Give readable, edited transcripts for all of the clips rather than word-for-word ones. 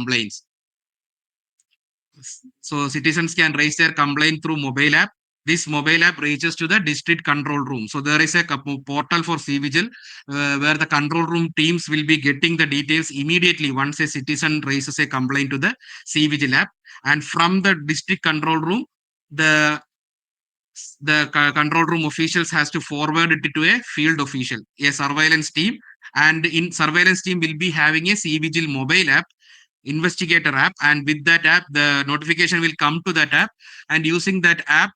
complaints. So citizens can raise their complaint through mobile app. This mobile app reaches to the district control room. So there is a portal for cVIGIL where the control room teams will be getting the details immediately once a citizen raises a complaint to the cVIGIL app. And from the district control room, the control room officials has to forward it to a field official, a surveillance team. And in surveillance team will be having a cVIGIL mobile app, investigator app, and with that app the notification will come to that app, and using that app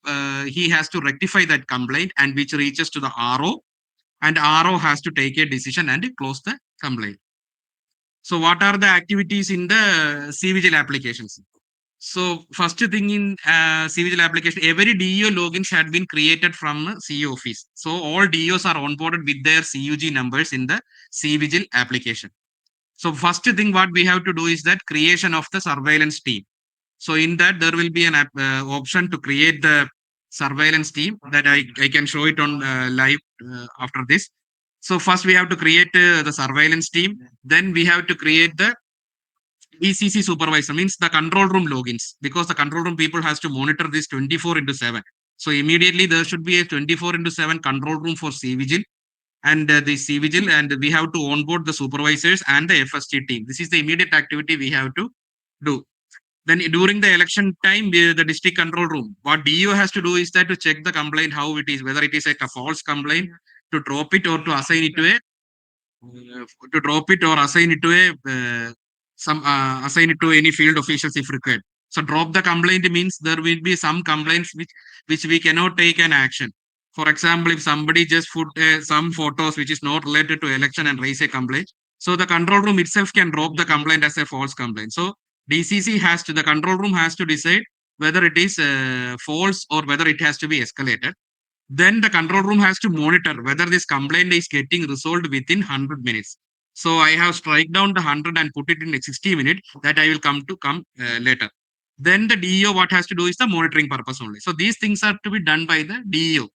he has to rectify that complaint, and which reaches to the RO, and RO has to take a decision and close the complaint. So what are the activities in the cVIGIL applications? So first thing in cVIGIL application, every DEO logins had been created from CEO office. So all DEOs are onboarded with their CUG numbers in the cVIGIL application. So first thing what we have to do is that creation of the surveillance team. So in that there will be an option to create the surveillance team that I can show it on live after this. So first we have to create the surveillance team. Then we have to create the ECC supervisor, means the control room logins, because the control room people has to monitor this 24/7. So immediately there should be a 24/7 control room for cVIGIL and the cVIGIL, and we have to onboard the supervisors and the FST team. This is the immediate activity we have to do. Then during the election time, the district control room, what DEO has to do is that to check the complaint, how it is, whether it is a false complaint, to drop it or to assign it to a assign it to a assign it to any field officials if required. So drop the complaint means there will be some complaints which we cannot take an action. For example, if somebody just put some photos which is not related to election and raise a complaint, so the control room itself can drop the complaint as a false complaint. So DCC has to, the control room has to decide whether it is false or whether it has to be escalated. Then the control room has to monitor whether this complaint is getting resolved within 100 minutes. So I have strike down the 100 and put it in 60 minutes, that I will come later. Then the DEO what has to do is the monitoring purpose only. So these things are to be done by the DEO.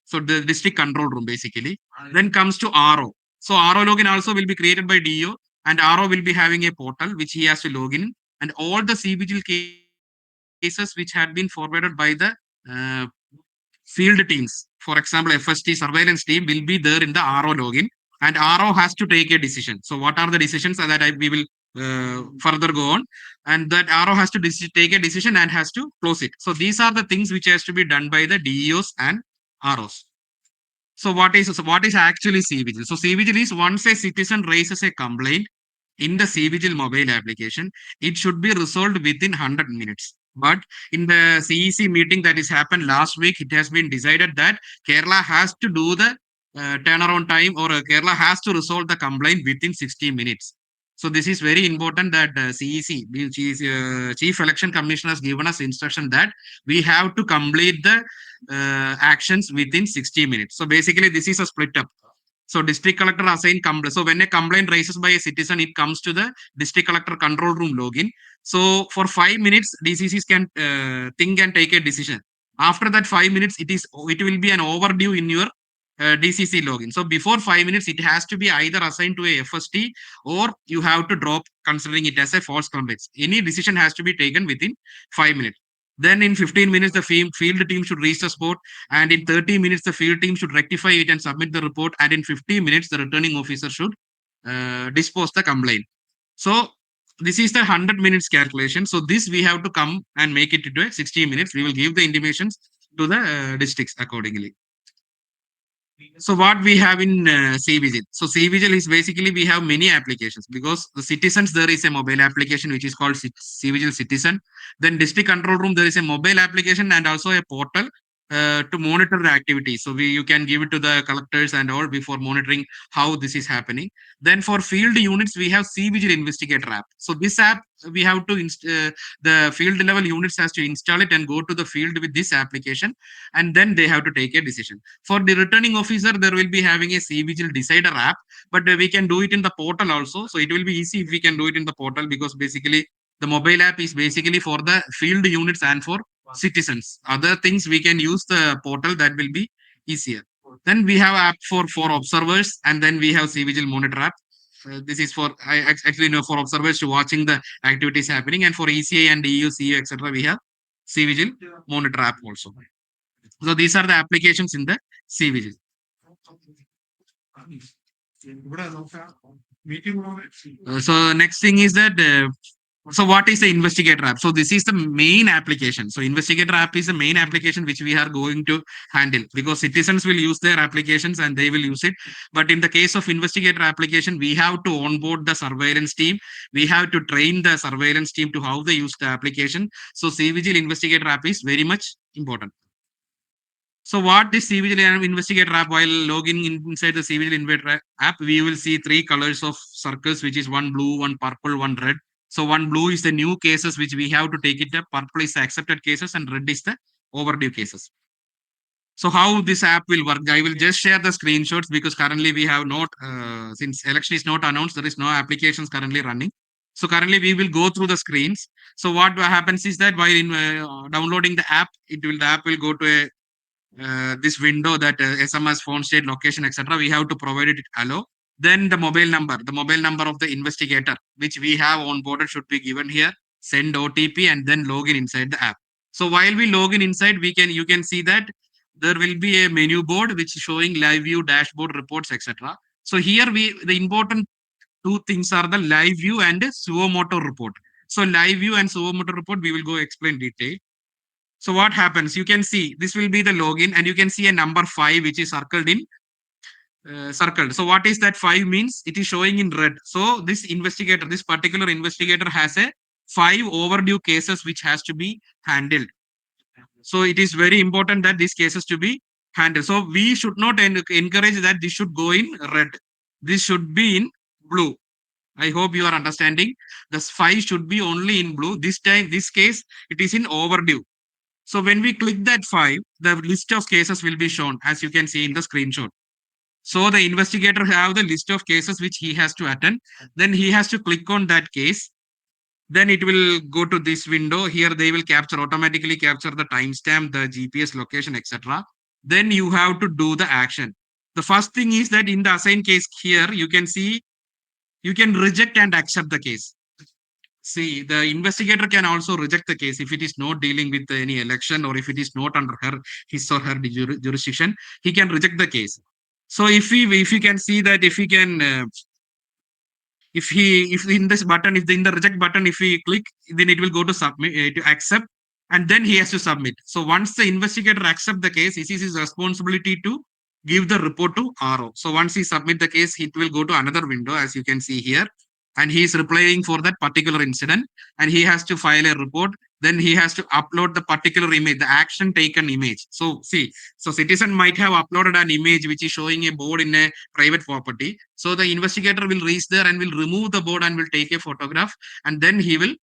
So the district control room basically. Then comes to RO. So RO login also will be created by DEO, and RO will be having a portal which he has to log in, and all the cVIGIL cases which had been forwarded by the field teams, for example, FST surveillance team will be there in the RO login, and RO has to take a decision. So what are the decisions that we will further go on, and that RO has to take a decision and has to close it. So these are the things which has to be done by the DEOs and ROs. So what is actually cVIGIL? So cVIGIL is, once a citizen raises a complaint in the cVIGIL mobile application, it should be resolved within 100 minutes. But in the CEC meeting that has happened last week, it has been decided that Kerala has to do the turnaround time, or Kerala has to resolve the complaint within 60 minutes. So this is very important that CEC, which is Chief Election Commissioner, has given us instruction that we have to complete the actions within 60 minutes. So basically this is a split up. So district collector assign complaint. So when a complaint raises by a citizen, it comes to the district collector control room login. So for 5 minutes, DCCs can think and take a decision. After that 5 minutes, it will be an overdue in your DCC login. So before 5 minutes, it has to be either assigned to a FST, or you have to drop considering it as a false complaint. Any decision has to be taken within 5 minutes. Then in 15 minutes, the field team should reach the spot, and in 30 minutes, the field team should rectify it and submit the report, and in 50 minutes, the returning officer should dispose the complaint. So this is the 100 minutes calculation. So this we have to come and make it into 60 minutes. We will give the intimations to the districts accordingly. So what we have in cVIGIL. So cVIGIL is basically, we have many applications, because the citizens, there is a mobile application which is called cVIGIL Citizen. Then district control room, there is a mobile application and also a portal to monitor the activity. So you can give it to the collectors and all before monitoring how this is happening. Then for field units, we have cVIGIL Investigator app. So this app, we have to the field level units has to install it and go to the field with this application, and then they have to take a decision. For the returning officer, there will be having a cVIGIL Decider app, but we can do it in the portal also. So it will be easy if we can do it in the portal, because basically the mobile app is basically for the field units and for citizens. Other things we can use the portal, that will be easier. Then we have app for observers, and then we have cVIGIL Monitor app. this is for actually no, for observers to watching the activities happening, and for ECI and EU, CU, etc. We have cVIGIL monitor app also. So these are the applications in the cVIGIL. So next thing is that so what is the investigator app? So this is the main application. So investigator app is the main application which we are going to handle, because citizens will use their applications and they will use it. But in the case of investigator application, we have to onboard the surveillance team. We have to train the surveillance team to how they use the application. So cVIGIL investigator app is very much important. So what this cVIGIL investigator app, while logging inside the cVIGIL investigator app, we will see three colors of circles, which is one blue, one purple, one red. So one blue is the new cases which we have to take it up. Purple is the accepted cases and red is the overdue cases. So how this app will work, I will just share the screenshots, because currently we have not, since election is not announced, there is no applications currently running. So currently we will go through the screens. So what happens is that while downloading the app, the app will go to a this window that SMS, phone state, location, etc. We have to provide it hello. Then the mobile number of the investigator, which we have onboarded, should be given here. Send OTP and then log in inside the app. So while we log in inside, you can see that there will be a menu board which is showing live view, dashboard, reports, etc. So here the important two things are the live view and suomoto report. So live view and suomoto report we will go explain detail. So what happens? You can see this will be the login, and you can see a number 5 which is circled in circled. So what is that 5 means? It is showing in red. So this particular investigator has a 5 overdue cases which has to be handled. So it is very important that these cases to be handled. So we should not encourage that this should go in red. This should be in blue. I hope you are understanding. The 5 should be only in blue. This case, it is in overdue. So when we click that 5, the list of cases will be shown, as you can see in the screenshot. So the investigator have the list of cases which he has to attend. Then he has to click on that case. Then it will go to this window. Here they will automatically capture the timestamp, the GPS location, etc. Then you have to do the action. The first thing is that in the assigned case here, you can see you can reject and accept the case. See, the investigator can also reject the case if it is not dealing with any election, or if it is not under his or her jurisdiction. He can reject the case. So if you can see that, if in this button, if in the reject button, if we click, then it will go to submit, to accept, and then he has to submit. So once the investigator accept the case, it is his responsibility to give the report to RO. So once he submit the case, it will go to another window, as you can see here, and he is replying for that particular incident, and he has to file a report. Then he has to upload the particular image, the action taken image. So see, so citizen might have uploaded an image which is showing a board in a private property. So the investigator will reach there and will remove the board and will take a photograph, and then he will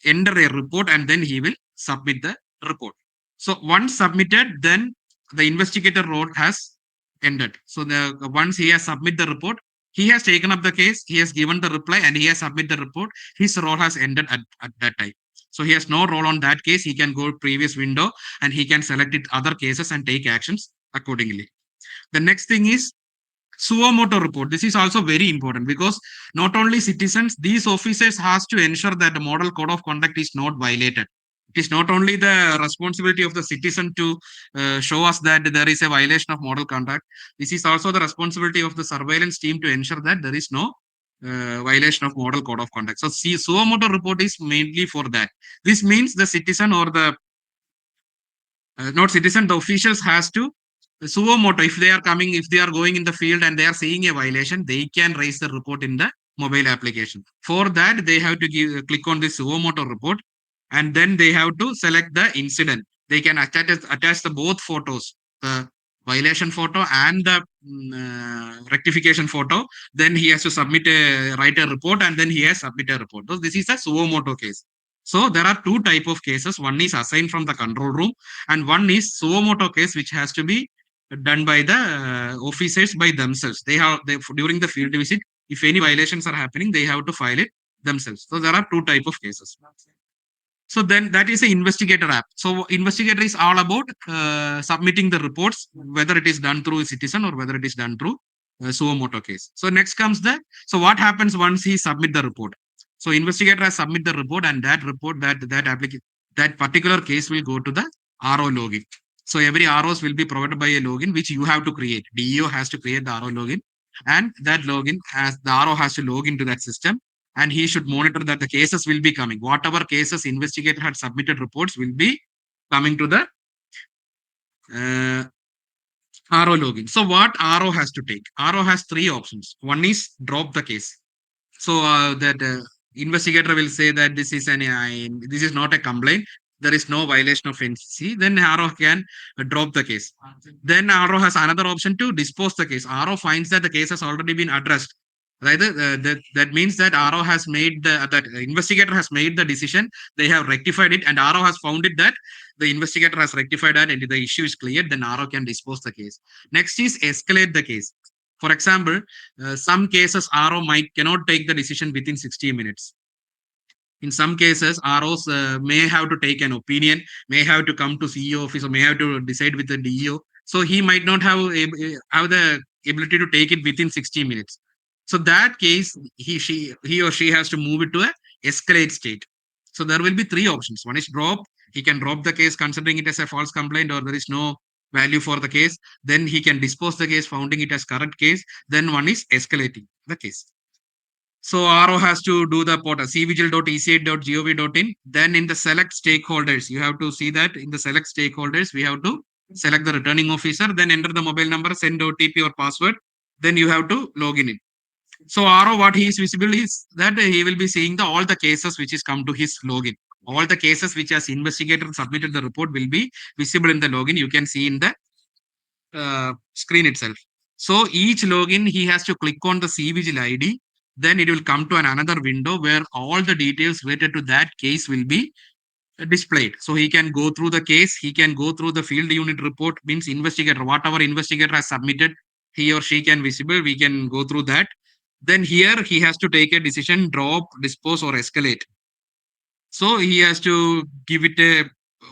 enter a report, and then he will submit the report. So once submitted, then the investigator role has ended. So once he has submitted the report, he has taken up the case, he has given the reply, and he has submitted the report. His role has ended at that time. So he has no role on that case. He can go to previous window and he can select it other cases and take actions accordingly. The next thing is suomoto report. This is also very important, because not only citizens, these officers has to ensure that the model code of conduct is not violated. It is not only the responsibility of the citizen to show us that there is a violation of model conduct. This is also the responsibility of the surveillance team to ensure that there is no violation of model code of conduct. So suomoto report is mainly for that. This means the citizen or the not citizen, the officials has to suomoto. If they are going in the field and they are seeing a violation, they can raise the report in the mobile application. For that, they have to click on the suomoto report, and then they have to select the incident. They can attach the both photos, the violation photo and the rectification photo. Then he has to write a report, and then he has submit a report. So this is a suomoto case. So there are two type of cases. One is assigned from the control room, and one is suomoto case, which has to be done by the officers by themselves. During the field visit, if any violations are happening, they have to file it themselves. So there are two type of cases. So then that is an investigator app. So investigator is all about submitting the reports, whether it is done through a citizen or whether it is done through suo moto case. So next comes so what happens once he submit the report? So investigator has submit the report, and that report, that particular case will go to the RO login. So every ROs will be provided by a login which you have to create. DEO has to create the RO login, and that login has the RO has to log into that system, and he should monitor that the cases will be coming. Whatever cases investigator had submitted reports will be coming to the uh, RO login. So what RO has to take? RO has three options. One is drop the case. So that investigator will say that this is not a complaint. There is no violation of NCC. Then RO can drop the case. Then RO has another option to dispose the case. RO finds that the case has already been addressed. Right? That means that RO has made that investigator has made the decision. They have rectified it, and RO has found it that the investigator has rectified that, and the issue is cleared. Then RO can dispose the case. Next is escalate the case. For example, some cases RO might cannot take the decision within 60 minutes. In some cases, ROs may have to take an opinion, may have to come to CEO office, or may have to decide with the DEO. So he might not have the ability to take it within 60 minutes. So that case, he or she has to move it to a escalate state. So there will be three options. One is drop. He can drop the case considering it as a false complaint, or there is no value for the case. Then he can dispose the case, founding it as correct case. Then one is escalating the case. So RO has to do the portal cvigil.eci.gov.in. Then in the select stakeholders, you have to see that in the select stakeholders, we have to select the returning officer, then enter the mobile number, send OTP or password. Then you have to log in. So RO, what he is visible is that he will be seeing all the cases which is come to his login. All the cases which as investigator submitted the report will be visible in the login. You can see in the screen itself. So each login, he has to click on the cVIGIL ID. Then it will come to another window where all the details related to that case will be displayed. So he can go through the case. He can go through the field unit report, means investigator, whatever investigator has submitted, he or she can visible. We can go through that. Then here he has to take a decision, drop, dispose, or escalate. So he has to give it a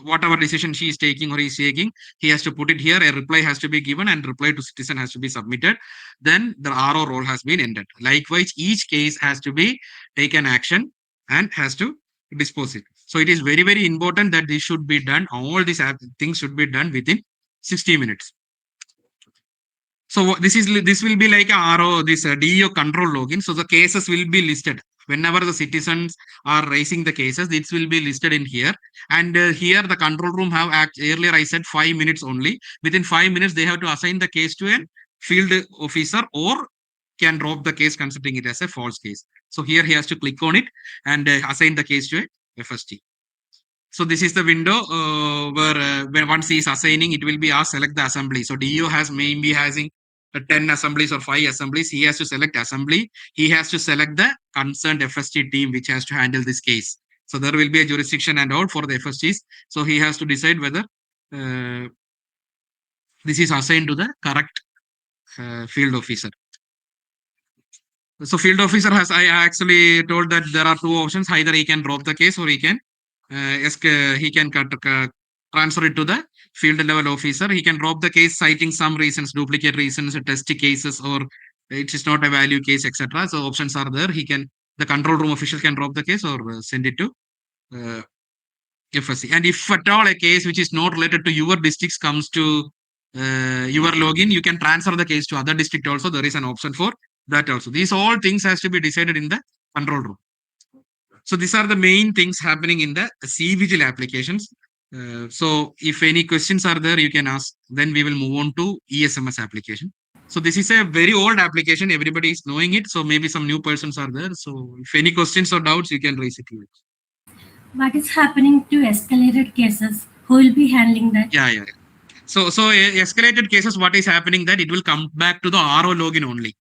whatever decision she is taking or he is taking, he has to put it here. A reply has to be given, and reply to citizen has to be submitted. Then the RO role has been ended. Likewise, each case has to be taken action and has to dispose it. So it is very, very important that this should be done. All these things should be done within 60 minutes. So this will be like a RO, this DEO control login. So the cases will be listed. Whenever the citizens are raising the cases, this will be listed in here. And here the control room have earlier I said 5 minutes only. Within 5 minutes, they have to assign the case to a field officer or can drop the case considering it as a false case. So here he has to click on it and assign the case to a FST. So this is the window where when once he is assigning, it will be asked select the assembly. So DEO has maybe having 10 assemblies or 5 assemblies. He has to select assembly. He has to select the concerned FST team which has to handle this case. So there will be a jurisdiction and all for the FSTs. So he has to decide whether this is assigned to the correct field officer. So field officer I actually told that there are two options. Either he can drop the case or he can transfer it to the field level officer. He can drop the case citing some reasons, duplicate reasons, test cases, or it is not a value case, etc. So options are there. The control room official can drop the case or send it to FSC. And if at all a case which is not related to your districts comes to your login, you can transfer the case to other district also. There is an option for that also. These all things has to be decided in the control room. So these are the main things happening in the cVIGIL applications. So if any questions are there, you can ask. Then we will move on to ESMS application. So this is a very old application. Everybody is knowing it. So maybe some new persons are there. So if any questions or doubts, you can raise it here. What is happening to escalated cases? Who will be handling that? Yeah. So escalated cases, what is happening that it will come back to the RO login only.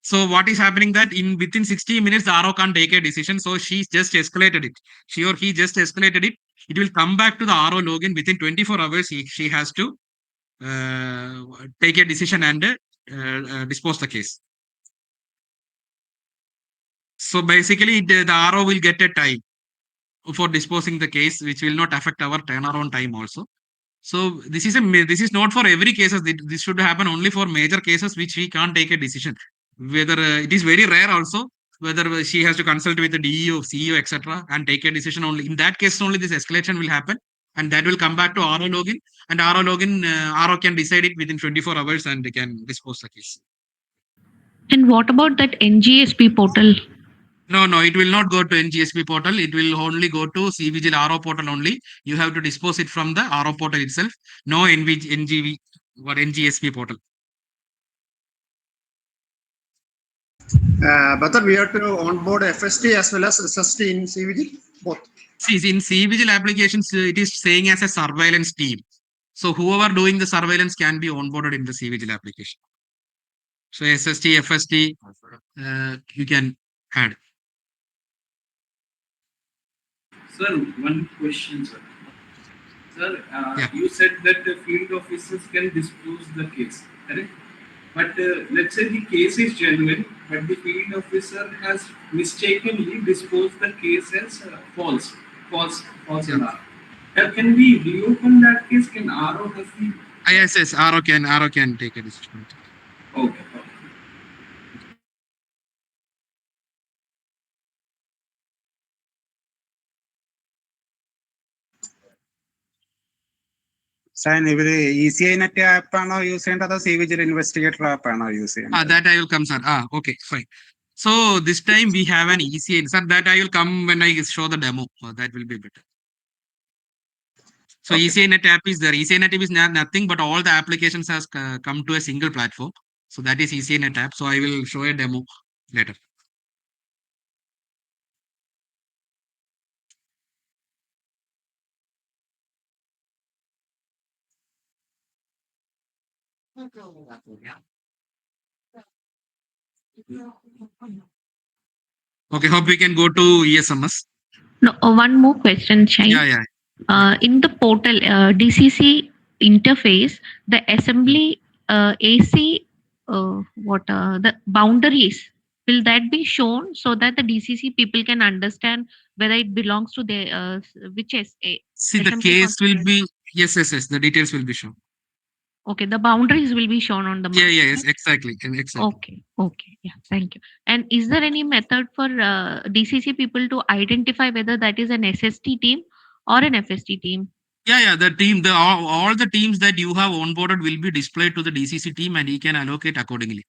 So what is happening that within 60 minutes, the RO can't take a decision. So she just escalated it. She or he just escalated it. It will come back to the RO login within 24 hours. She has to take a decision and dispose the case. So basically, the RO will get a time for disposing the case, which will not affect our turnaround time also. So this is not for every cases. This should happen only for major cases which we can't take a decision. Whether it is very rare also, whether she has to consult with the DEO, CEO, etc., and take a decision only. In that case only this escalation will happen, and that will come back to RO login, and RO login RO can decide it within 24 hours and they can dispose the case. And what about that NGSP portal? No, it will not go to NGSP portal. It will only go to cVIGIL RO portal only. You have to dispose it from the RO portal itself. No NGV or NGSP portal. Whether we have to onboard FST as well as SST in cVIGIL, both. See, in cVIGIL applications, it is saying as a surveillance team. So whoever doing the surveillance can be onboarded in the cVIGIL application. So SST, FST, you can add. Sir, one question, sir. Sir, Yeah. you said that the field officers can dispose the case, correct? But let's say the case is genuine, but the field officer has mistakenly disposed the case as false Yeah. alarm. Can we reopen that case? Can RO has the Yes, RO can take a decision. okay. Sign every ECINET app use ചെയ്യേണ്ടത് അതോ cVIGIL investigator app use ചെയ്യേണ്ടത്? That I will come, sir. Okay, fine. So this time we have an ECI, sir. That I will come when I show the demo. That will be better. So Okay. ECINET app is there. ECINET is nothing but all the applications has come to a single platform. So that is ECINET app. So I will show a demo later. Okay, hope we can go to ESMS. No, one more question, Shine. Yeah. In the portal DCC interface, the assembly AC, the boundaries, will that be shown so that the DCC people can understand whether it belongs to the which See, the assembly case will constituency? be yes. The details will be shown. Okay, the boundaries will be shown on the map. Yes, right? exactly. Okay. Yeah, thank you. And is there any method for DCC people to identify whether that is an SST team or an FST team? Yeah. The team, all the teams that you have onboarded will be displayed to the DCC team, and he can allocate accordingly.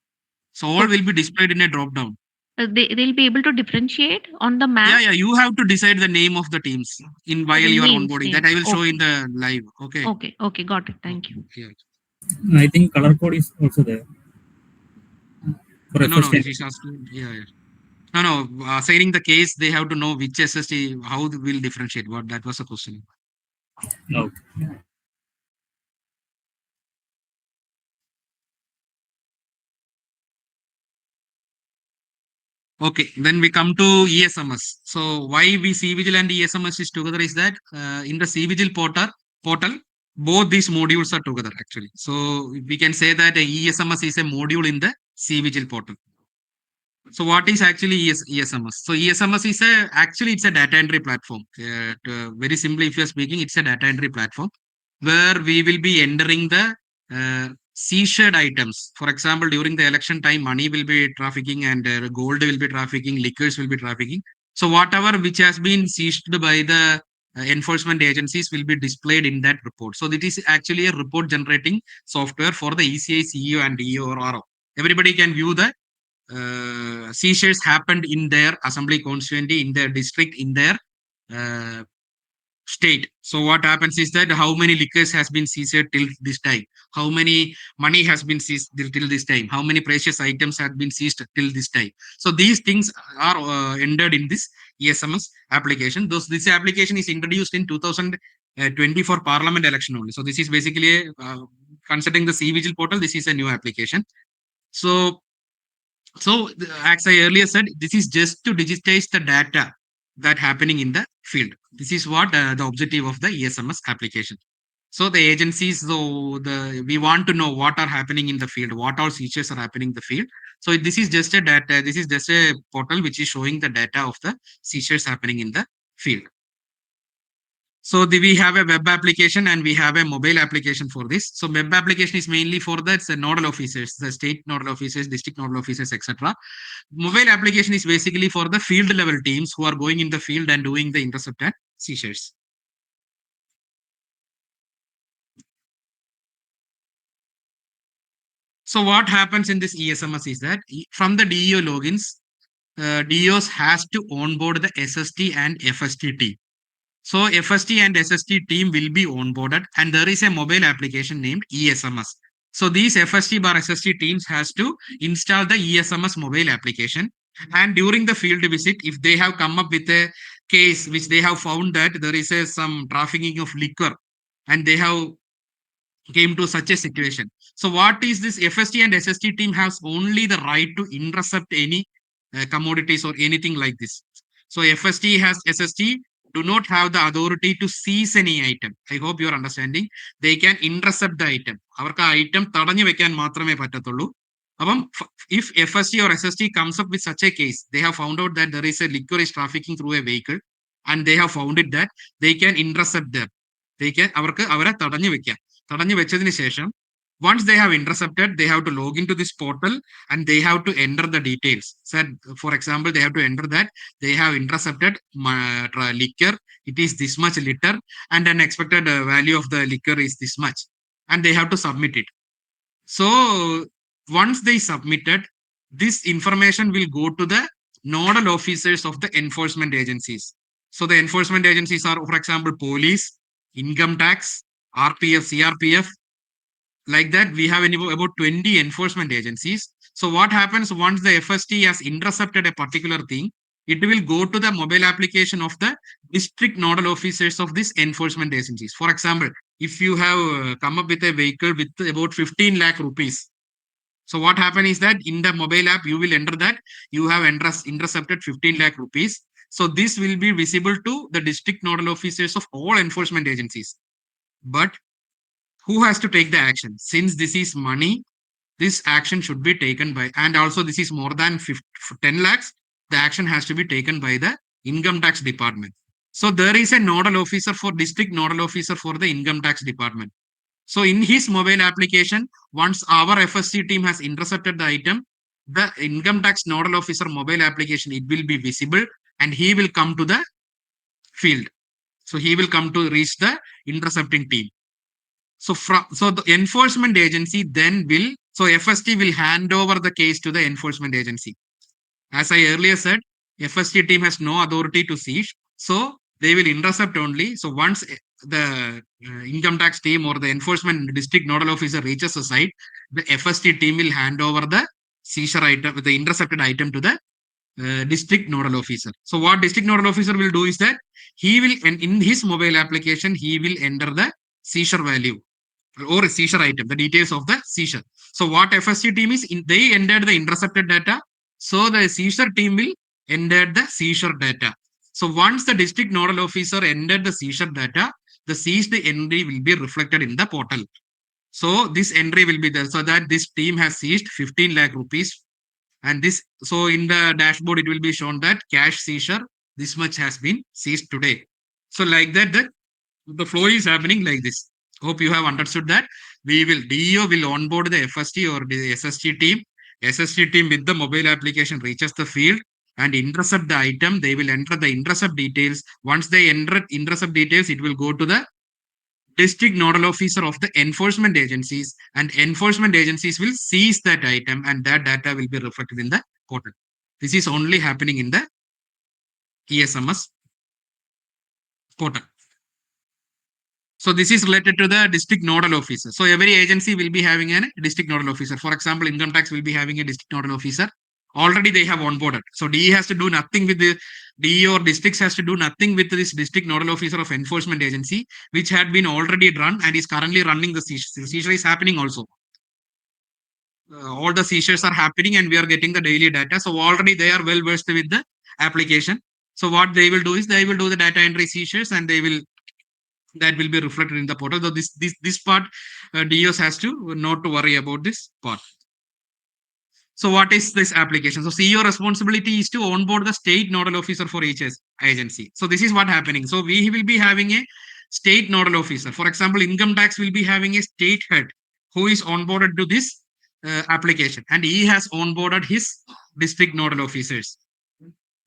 So all will be displayed in a drop down. They'll be able to differentiate on the map. Yeah. You have to decide the name of the teams in while the you are names, onboarding. names. That I will show Okay. in the live. Okay. Okay, got it. Thank you. Yeah. I think color code is also there. For No. FST. If he's asking, yeah. No. Assigning the case, they have to know which SST, how they will differentiate. What that was a question. Okay. Okay, then we come to ESMS. So why we cVIGIL and ESMS is together is that in the cVIGIL portal, both these modules are together actually. So we can say that ESMS is a module in the cVIGIL portal. So what is actually ESMS? So ESMS is it's a data entry platform. Very simply, if you're speaking, it's a data entry platform where we will be entering the seized items. For example, during the election time, money will be trafficking and gold will be trafficking, liquors will be trafficking. So whatever which has been seized by the enforcement agencies will be displayed in that report. So it is actually a report generating software for the ECI, CEO and EO or RO. Everybody can view the seizures happened in their assembly constituency, in their district, in their state. So what happens is that how many liquors has been seized till this time, how many money has been seized till this time, how many precious items have been seized till this time. So these things are entered in this ESMS application. This application is introduced in 2020 for parliament election only. So this is basically considering the cVIGIL portal, this is a new application. So as I earlier said, this is just to digitize the data that happening in the field. This is what the objective of the ESMS application. So the agencies, we want to know what are happening in the field, what all features are happening in the field. So this is just a data. This is just a portal which is showing the data of the features happening in the field. So we have a web application and we have a mobile application for this. So web application is mainly for the nodal officers, the state nodal officers, district nodal officers, etc. Mobile application is basically for the field level teams who are going in the field and doing the intercept and seizures. So what happens in this ESMS is that from the DEO logins, DEOs has to onboard the SST and FST team. So FST and SST team will be onboarded and there is a mobile application named ESMS. So these FST bar SST teams has to install the ESMS mobile application. And during the field visit, if they have come up with a case which they have found that there is some trafficking of liquor and they have came to such a situation. So what is this FST and SST team has only the right to intercept any commodities or anything like this. So FST has SST do not have the authority to seize any item. I hope you are understanding. They can intercept the item. അവർക്ക് item തടഞ്ഞു വെക്കാൻ മാത്രമേ പറ്റത്തുള്ളൂ. അപ്പം if FST or SST comes up with such a case, they have found out that there is a liquor is trafficking through a vehicle and they have found it that they can intercept them. They can അവർക്ക് അവരെ തടഞ്ഞു വെക്കാം. തടഞ്ഞു വെച്ചതിന് ശേഷം once they have intercepted, they have to log into this portal and they have to enter the details. So, for example, they have to enter that they have intercepted liquor. It is this much liter and an expected value of the liquor is this much. And they have to submit it. So, once they submitted, this information will go to the nodal officers of the enforcement agencies. So, the enforcement agencies are, for example, police, income tax, RPF, CRPF. Like that, we have about 20 enforcement agencies. So what happens once the FST has intercepted a particular thing, it will go to the mobile application of the district nodal officers of these enforcement agencies. For example, if you have come up with a vehicle with about 15 lakh rupees. So what happens is that in the mobile app, you will enter that you have intercepted 15 lakh rupees. So this will be visible to the district nodal officers of all enforcement agencies. But who has to take the action? Since this is money, this action should be taken by, and also this is more than 10 lakhs, the action has to be taken by the income tax department. So there is a nodal officer for district nodal officer for the income tax department. So in his mobile application, once our FSC team has intercepted the item, the income tax nodal officer mobile application, it will be visible and he will come to the field. So he will come to reach the intercepting team. So the enforcement agency then will, so FST will hand over the case to the enforcement agency. As I earlier said, FST team has no authority to seize, so they will intercept only. So once the income tax team or the enforcement district nodal officer reaches the site, the FST team will hand over the seizure item, the intercepted item to the district nodal officer. So what district nodal officer will do is that he will, in his mobile application, he will enter the seizure value or a seizure item, the details of the seizure. So what FSC team is, they entered the intercepted data. So the seizure team will enter the seizure data. So once the district nodal officer entered the seizure data, the seized entry will be reflected in the portal. So this entry will be there so that this team has seized 15 lakh rupees. And this, so in the dashboard, it will be shown that cash seizure, this much has been seized today. So like that, the flow is happening like this. Hope you have understood that. DEO will onboard the FST or the SST team. SST team with the mobile application reaches the field and intercept the item. They will enter the intercept details. Once they enter intercept details, it will go to the district nodal officer of the enforcement agencies, and enforcement agencies will seize that item and that data will be reflected in the portal. This is only happening in the ESMS portal. So this is related to the district nodal officer. So every agency will be having a district nodal officer. For example, income tax will be having a district nodal officer. Already they have onboarded. So DE has to do nothing with the DE or districts has to do nothing with this district nodal officer of enforcement agency, which had been already run and is currently running the seizure. The seizure is happening also. All the seizures are happening and we are getting the daily data. So already they are well versed with the application. So what they will do is they will do the data entry seizures and they will, that will be reflected in the portal. So this part, DEOs has to not to worry about this part. So what is this application? So CEO responsibility is to onboard the state nodal officer for each agency. So this is what happening. So we will be having a state nodal officer. For example, income tax will be having a state head who is onboarded to this application, and he has onboarded his district nodal officers.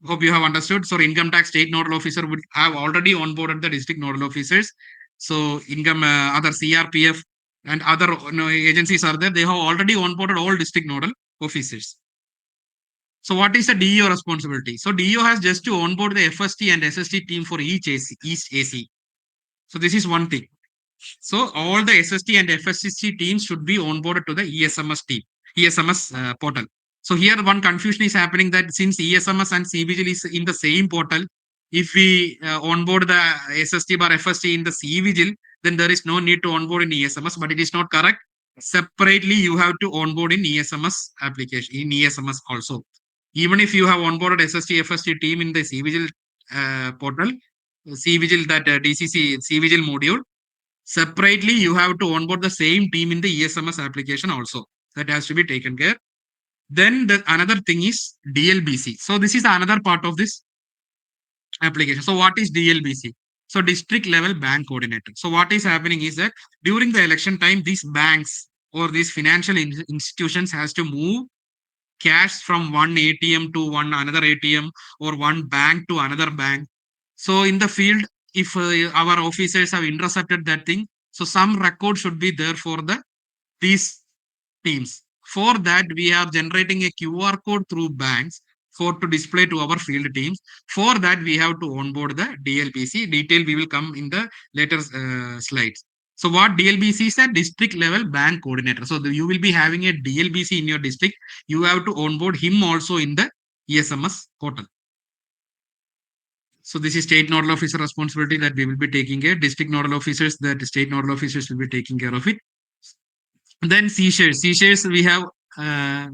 Hope you have understood. So income tax state nodal officer would have already onboarded the district nodal officers. So income other CRPF and other agencies are there. They have already onboarded all district nodal officers. So what is the DEO responsibility? So DEO has just to onboard the FST and SST team for each AC. So this is one thing. So all the SST and FST teams should be onboarded to the ESMS team, ESMS portal. So here one confusion is happening that since ESMS and cVIGIL is in the same portal, if we onboard the SST bar FST in the cVIGIL, then there is no need to onboard in ESMS, but it is not correct. Separately, you have to onboard in ESMS application, in ESMS also. Even if you have onboarded SST, FST team in the cVIGIL portal, cVIGIL, that DCC cVIGIL module, separately, you have to onboard the same team in the ESMS application also. That has to be taken care. Then another thing is DLBC. So this is another part of this application. So what is DLBC? So district level bank coordinator. So what is happening is that during the election time, these banks or these financial institutions has to move cash from one ATM to another ATM or one bank to another bank. So in the field, if our officers have intercepted that thing, so some record should be there for these teams. For that, we are generating a QR code through banks to display to our field teams. For that, we have to onboard the DLBC. Detail we will come in the later slides. So what DLBC is? A district level bank coordinator. So you will be having a DLBC in your district. You have to onboard him also in the ESMS portal. So this is state nodal officer responsibility that we will be taking care. District nodal officers, that state nodal officers will be taking care of it. Then seizures. Seizures we have,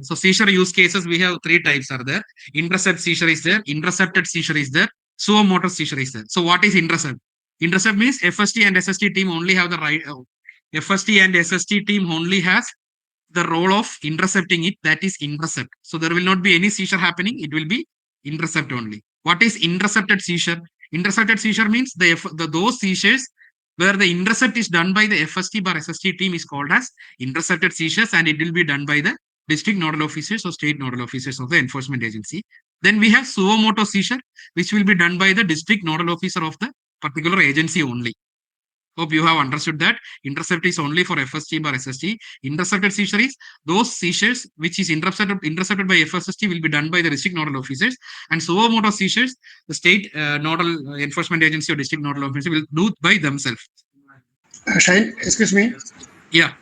so seizure use cases, we have three types are there. Intercept seizure is there, intercepted seizure is there, suo motu seizure is there. So what is intercept? Intercept means FST and SST team only have the right, FST and SST team only has the role of intercepting it, that is intercept. So there will not be any seizure happening, it will be intercept only. What is intercepted seizure? Intercepted seizure means those seizures where the intercept is done by the FST bar SST team is called as intercepted seizures, and it will be done by the district nodal officers or state nodal officers of the enforcement agency. Then we have suo motu seizure, which will be done by the district nodal officer of the particular agency only. Hope you have understood that. Intercept is only for FST bar SST. Intercepted seizure is those seizures which is intercepted by FST will be done by the district nodal officers, and suo motu seizures the state nodal enforcement agency or district nodal officer will do by themselves. Shane, excuse me. Yeah.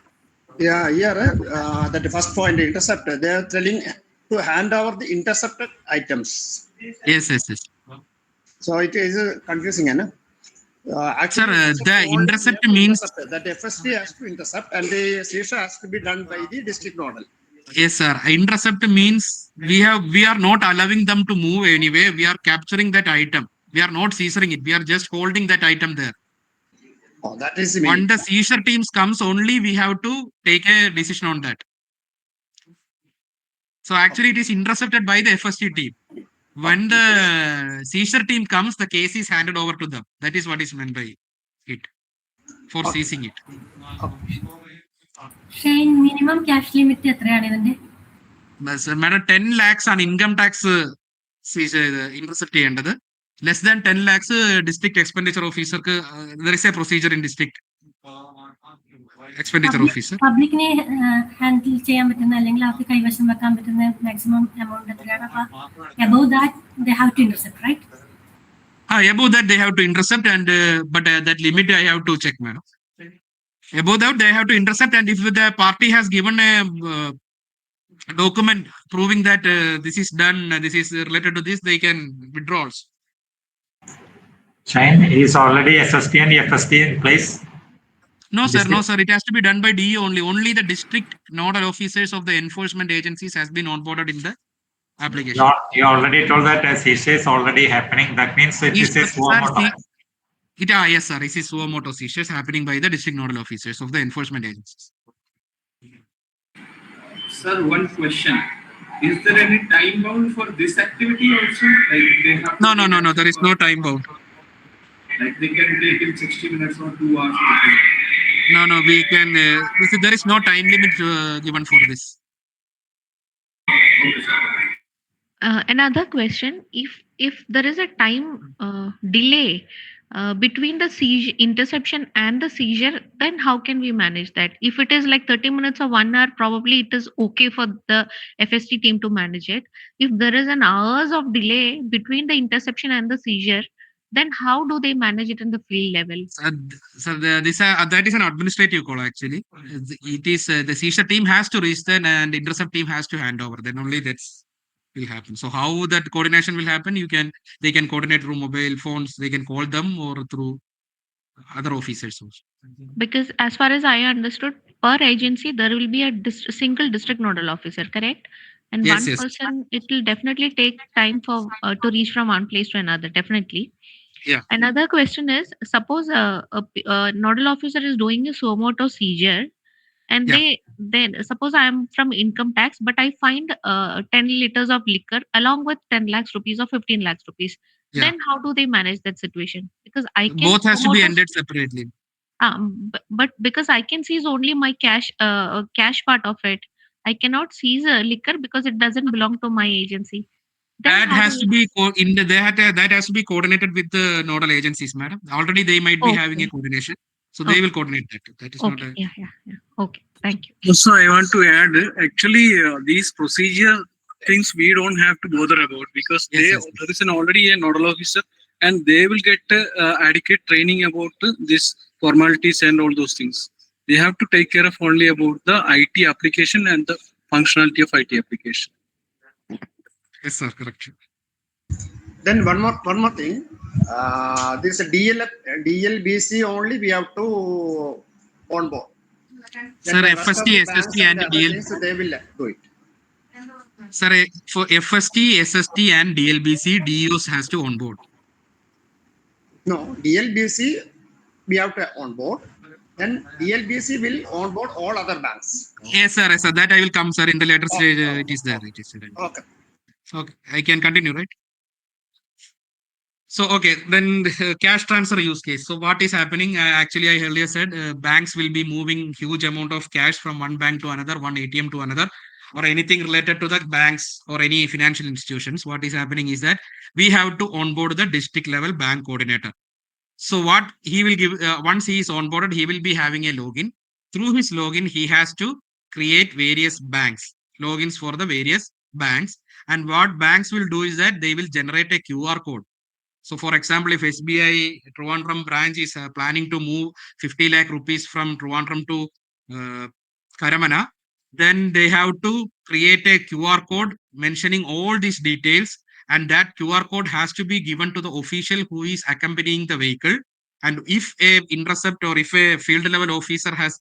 Yeah, here that the first point, intercept, they are telling to hand over the intercepted items. Yes. So it is confusing, no? Actually, Sir, the intercept means that FST has to intercept and the seizure has to be done by the district nodal. yes, sir. Intercept means we are not allowing them to move anyway. We are capturing that item. We are not seizing it. We are just holding that item there. Oh, that is When the seizure teams comes, only we have to take a decision on that. So actually, it is intercepted by the FST team. When the seizure team comes, the case is handed over to them. That is what is meant by it, for seizing it. Shane, minimum cash limit എത്രയാണ് ഇതിന്റെ? Madam, 10 lakhs on income tax intercept ചെയ്യേണ്ടത്. Less than 10 lakhs district expenditure officer, there is a procedure in district expenditure officer. പബ്ലിക്കിനെ handle ചെയ്യാൻ പറ്റുന്ന അല്ലെങ്കിൽ അവർക്ക് കൈവശം വെക്കാൻ പറ്റുന്ന മാക്സിമം എമൗണ്ട് എത്രയാണ്? Above that they have to intercept, right? Above that they have to intercept, and but that limit I have to check, madam. Above that they have to intercept, and if the party has given a document proving that this is done, this is related to this, they can withdraw also. Shine is already SST and FST in place. No, sir. It has to be done by DE only. Only the district nodal officers of the enforcement agencies has been onboarded in the application. You already told that seizure is already happening. That means it is a suo motu. Yes, sir. It is suo motu seizures happening by the district nodal officers of the enforcement agencies. Sir, one question. Is there any time bound for this activity also? Like they have No. There is no time bound. Like they can take in 60 minutes or 2 hours. No, we can. There is no time limit given for this. Okay, sir. Another question: if there is a time delay between the seizure interception and the seizure, then how can we manage that? If it is like 30 minutes or 1 hour, probably it is okay for the FST team to manage it. If there is an hours of delay between the interception and the seizure, then how do they manage it in the field level? That is an administrative call actually. It is the seizure team has to register and intercept team has to hand over. Then only that's will happen. So how that coordination will happen? They can coordinate through mobile phones. They can call them or through other officers also. Because as far as I understood, per agency there will be a single district nodal officer, correct? And Yes, one yes. person, it will definitely take time for to reach from one place to another. Definitely. Yeah. Another question is: suppose a nodal officer is doing a suo moto seizure, and Yeah. they then suppose I am from income tax, but I find 10 liters of liquor along with 10 lakhs rupees or 15 lakhs rupees. Yeah. Then how do they manage that situation? Because I can Both has suo to be moto ended separately. but because I can seize only my cash part of it, I cannot seize liquor because it doesn't belong to my agency. Then That how do has to we? be that has to be coordinated with the nodal agencies, madam. Already they might be having a Okay, coordination, so they okay, will coordinate that. That is not okay, a yeah. Okay, thank you. Also, I want to add, actually, these procedure things we don't have to bother about because yes. there is already a nodal officer and they will get adequate training about this formalities and all those things. They have to take care of only about the IT application and the functionality of IT application. Yes, sir. Correct. Then one more thing. This DLBC only we have to onboard. Sir, Then the rest of the FST, banks SST, and and other DL. things they will do it. Sir, for FST, SST, and DLBC, DEOs has to onboard. No, DLBC we have to onboard. Then DLBC will onboard all other banks. Yes, sir. Yes, sir. That I will come, sir. In the later stage, it is there. It is there. Okay. Okay, I can continue, right? So, okay, then the cash transfer use case. So, what is happening? Actually, I earlier said banks will be moving huge amount of cash from one bank to another, one ATM to another, or anything related to the banks or any financial institutions. What is happening is that we have to onboard the district level bank coordinator. So, what he will give once he is onboarded, he will be having a login. Through his login, he has to create various banks, logins for the various banks. And what banks will do is that they will generate a QR code. So, for example, if SBI Trivandrum branch is planning to move 50 lakh rupees from Trivandrum to Karamana, then they have to create a QR code mentioning all these details, and that QR code has to be given to the official who is accompanying the vehicle. And if a intercept or if a field level officer has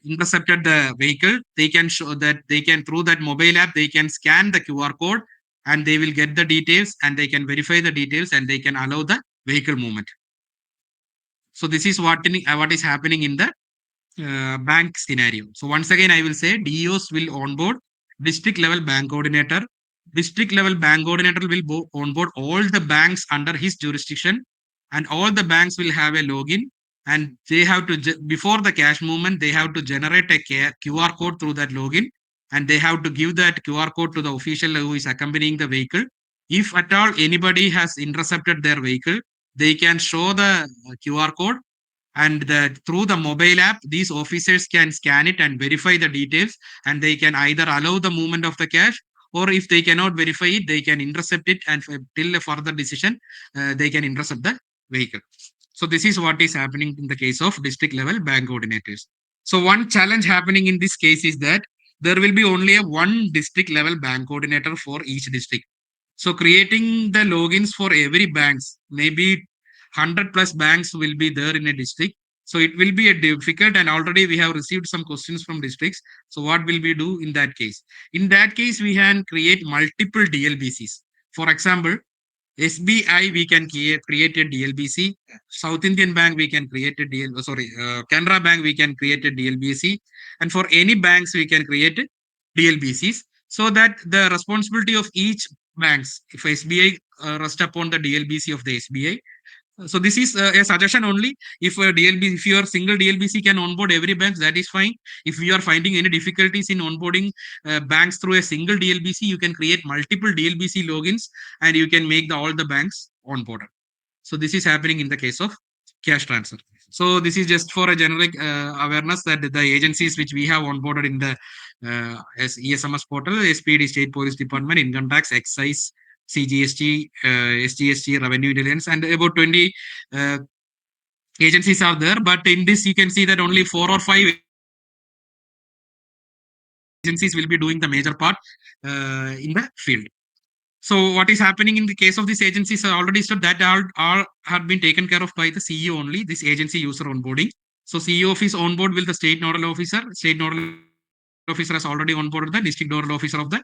intercepted the vehicle, they can show that they can through that mobile app they can scan the QR code and they will get the details and they can verify the details and they can allow the vehicle movement. So this is what is happening in the bank scenario. So once again, I will say DEOs will onboard district level bank coordinator. District level bank coordinator will onboard all the banks under his jurisdiction, and all the banks will have a login. And they have to before the cash movement, they have to generate a QR code through that login, and they have to give that QR code to the official who is accompanying the vehicle. If at all anybody has intercepted their vehicle, they can show the QR code, and through the mobile app these officers can scan it and verify the details, and they can either allow the movement of the cash, or if they cannot verify it they can intercept it, and till a further decision they can intercept the vehicle. So this is what is happening in the case of district level bank coordinators. So one challenge happening in this case is that there will be only a one district level bank coordinator for each district. So creating the logins for every banks, maybe 100 plus banks will be there in a district. So it will be a difficult, and already we have received some questions from districts. So what will we do in that case? In that case, we can create multiple DLBCs. For example, SBI, we can create a DLBC. South Indian Bank, we can create a Canara Bank, we can create a DLBC. And for any banks, we can create DLBCs, so that the responsibility of each banks, if SBI rest upon the DLBC of the SBI, So this is a suggestion only. If if your single DLBC can onboard every bank, that is fine. If you are finding any difficulties in onboarding banks through a single DLBC, you can create multiple DLBC logins and you can make all the banks onboarded. So this is happening in the case of cash transfer. So this is just for a generic awareness that the agencies which we have onboarded in the as ESMS portal, SPD, State Police Department, Income Tax, Excise, CGST, SGST, Revenue Intelligence, and about 20 agencies are there. But in this, you can see that only 4 or 5 agencies will be doing the major part in the field. So what is happening in the case of these agencies are already said that all have been taken care of by the CEO only, this agency user onboarding. So CEO office onboard with the state nodal officer. State nodal officer has already onboarded the district nodal officer of the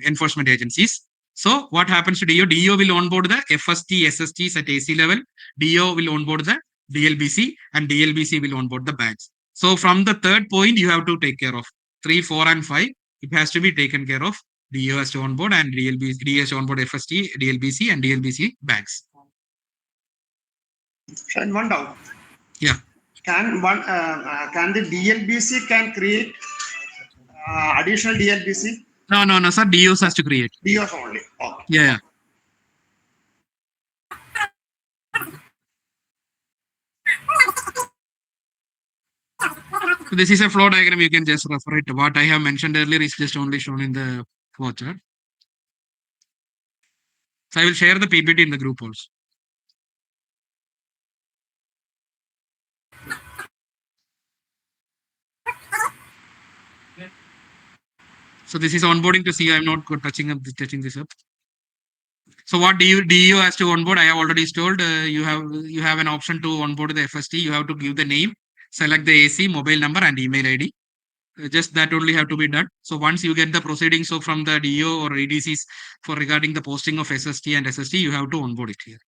enforcement agencies. So what happens to DO? DO will onboard the FST, SSTs at AC level. DO will onboard the DLBC and DLBC will onboard the banks. So from the third point, you have to take care of 3, 4, and 5. It has to be taken care of. DO has to onboard and DO has to onboard FST, DLBC and DLBC banks. And one doubt. Yeah. Can the DLBC can create additional DLBC? No, sir. DOs has to create. DOs only. Okay. Yeah. So this is a flow diagram. You can just refer it. What I have mentioned earlier is just only shown in the flow chart. So I will share the PPT in the group also. So this is onboarding to see. I'm not touching this up. So what DO has to onboard? I have already told you have an option to onboard the FST. You have to give the name, select the AC, mobile number, and email ID. Just that only have to be done. So once you get the proceedings so from the DO or EDCs for regarding the posting of SST and SST, you have to onboard it here.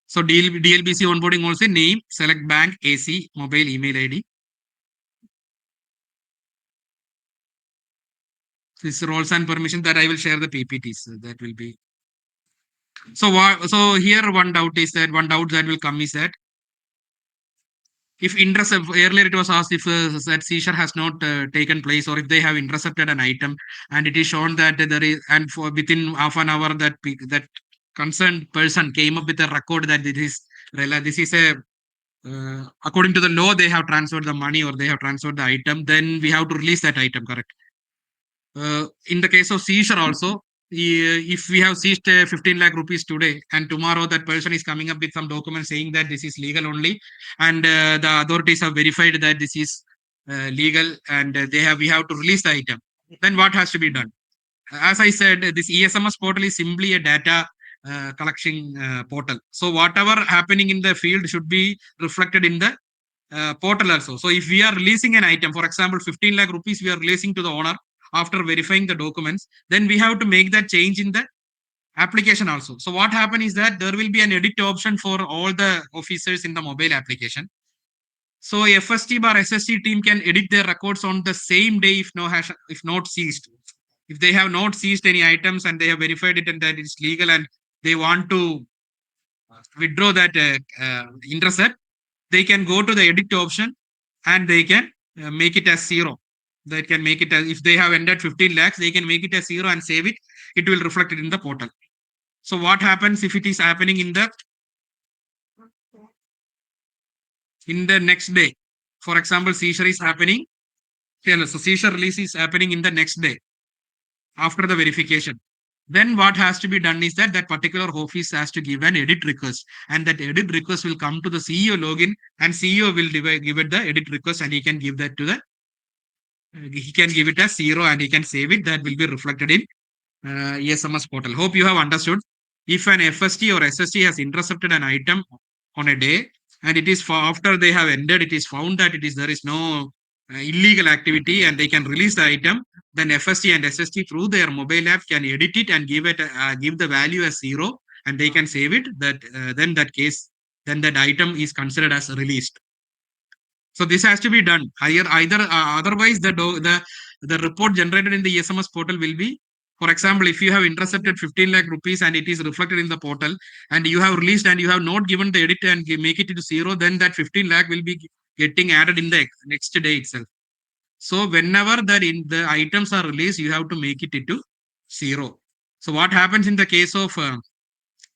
So DLBC onboarding also name, select bank, AC, mobile, email ID. This roles and permission that I will share the PPTs. That will be. So here one doubt that will come is that if earlier it was asked if that seizure has not taken place or if they have intercepted an item and it is shown that there is and for within half an hour that concerned person came up with a record that this is a according to the law they have transferred the money or they have transferred the item, then we have to release that item, correct? In the case of seizure also, if we have seized 15 lakh rupees today and tomorrow that person is coming up with some document saying that this is legal only and the authorities have verified that this is legal and we have to release the item, then what has to be done? As I said, this ESMS portal is simply a data collection portal. So whatever happening in the field should be reflected in the portal also. So if we are releasing an item, for example, 15 lakh rupees we are releasing to the owner, after verifying the documents, then we have to make that change in the application also. So what happens is that there will be an edit option for all the officers in the mobile application. So FST bar SST team can edit their records on the same day if not seized. If they have not seized any items and they have verified it and that it's legal and they want to withdraw that intercept, they can go to the edit option and they can make it as 0. They can make it as if they have entered 15 lakhs, they can make it as 0 and save it. It will reflect it in the portal. So what happens if it is happening in the next day? For example, seizure is happening. So seizure release is happening in the next day after the verification. Then what has to be done is that particular office has to give an edit request, and that edit request will come to the CEO login, and CEO will give it the edit request, and he can give that to he can give it as 0 and he can save it. That will be reflected in ESMS portal. Hope you have understood. If an FST or SST has intercepted an item on a day and it is after they have ended, it is found that there is no illegal activity and they can release the item, then FST and SST through their mobile app can edit it and give the value as 0 and they can save it. Then that item is considered as released. So this has to be done. Otherwise, the report generated in the ESMS portal will be For example, if you have intercepted 15 lakh rupees and it is reflected in the portal and you have released and you have not given the edit and make it to 0, then that 15 lakh will be getting added in the next day itself. So whenever the items are released, you have to make it into 0. So what happens in the case of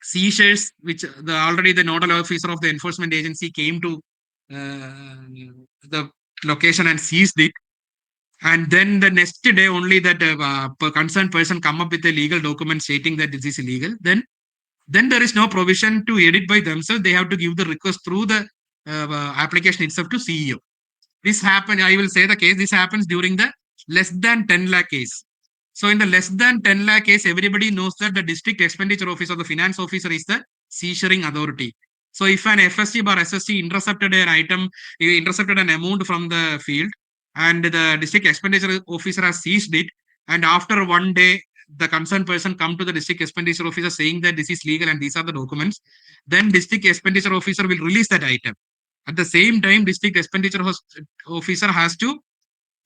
seizures, which already the nodal officer of the enforcement agency came to the location and seized it, and then the next day only that concerned person come up with a legal document stating that this is illegal, then there is no provision to edit by themselves. They have to give the request through the application itself to CEO. This happen, I will say the case, this happens during the less than 10 lakh case. So in the less than 10 lakh case, everybody knows that the district expenditure officer or the finance officer is the seizuring authority. So if an FST bar SST intercepted an item, intercepted an amount from the field, and the district expenditure officer has seized it, and after one day, the concerned person come to the district expenditure officer saying that this is legal and these are the documents, then district expenditure officer will release that item. At the same time, district expenditure officer has to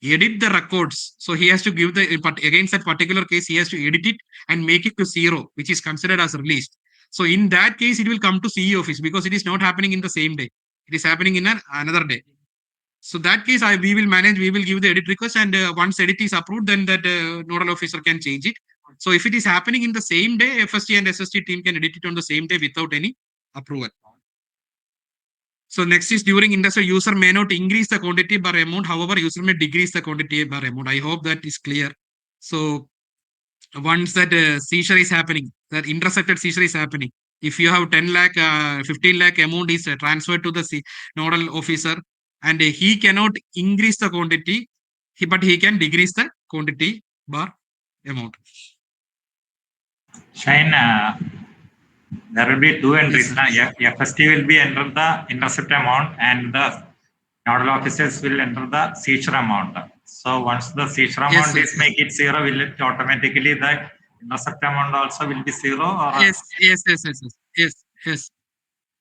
edit the records. So he has to give against that particular case, he has to edit it and make it to 0, which is considered as released. So in that case, it will come to CEO office because it is not happening in the same day. It is happening in another day. So that case, we will give the edit request, and once edit is approved, then that nodal officer can change it. So if it is happening in the same day, FST and SST team can edit it on the same day without any approval. So next is during industrial, user may not increase the quantity bar amount. However, user may decrease the quantity bar amount. I hope that is clear. So once that seizure is happening, that intercepted seizure is happening, if you have 10 lakh, 15 lakh amount is transferred to the nodal officer, and he cannot increase the quantity, but he can decrease the quantity bar amount. Shine, there will be two entries. Yes, FST will be enter the intercept amount and the nodal officers will enter the seizure amount. So once the seizure amount is make it 0, will it automatically the intercept amount also will be 0? Or Yes.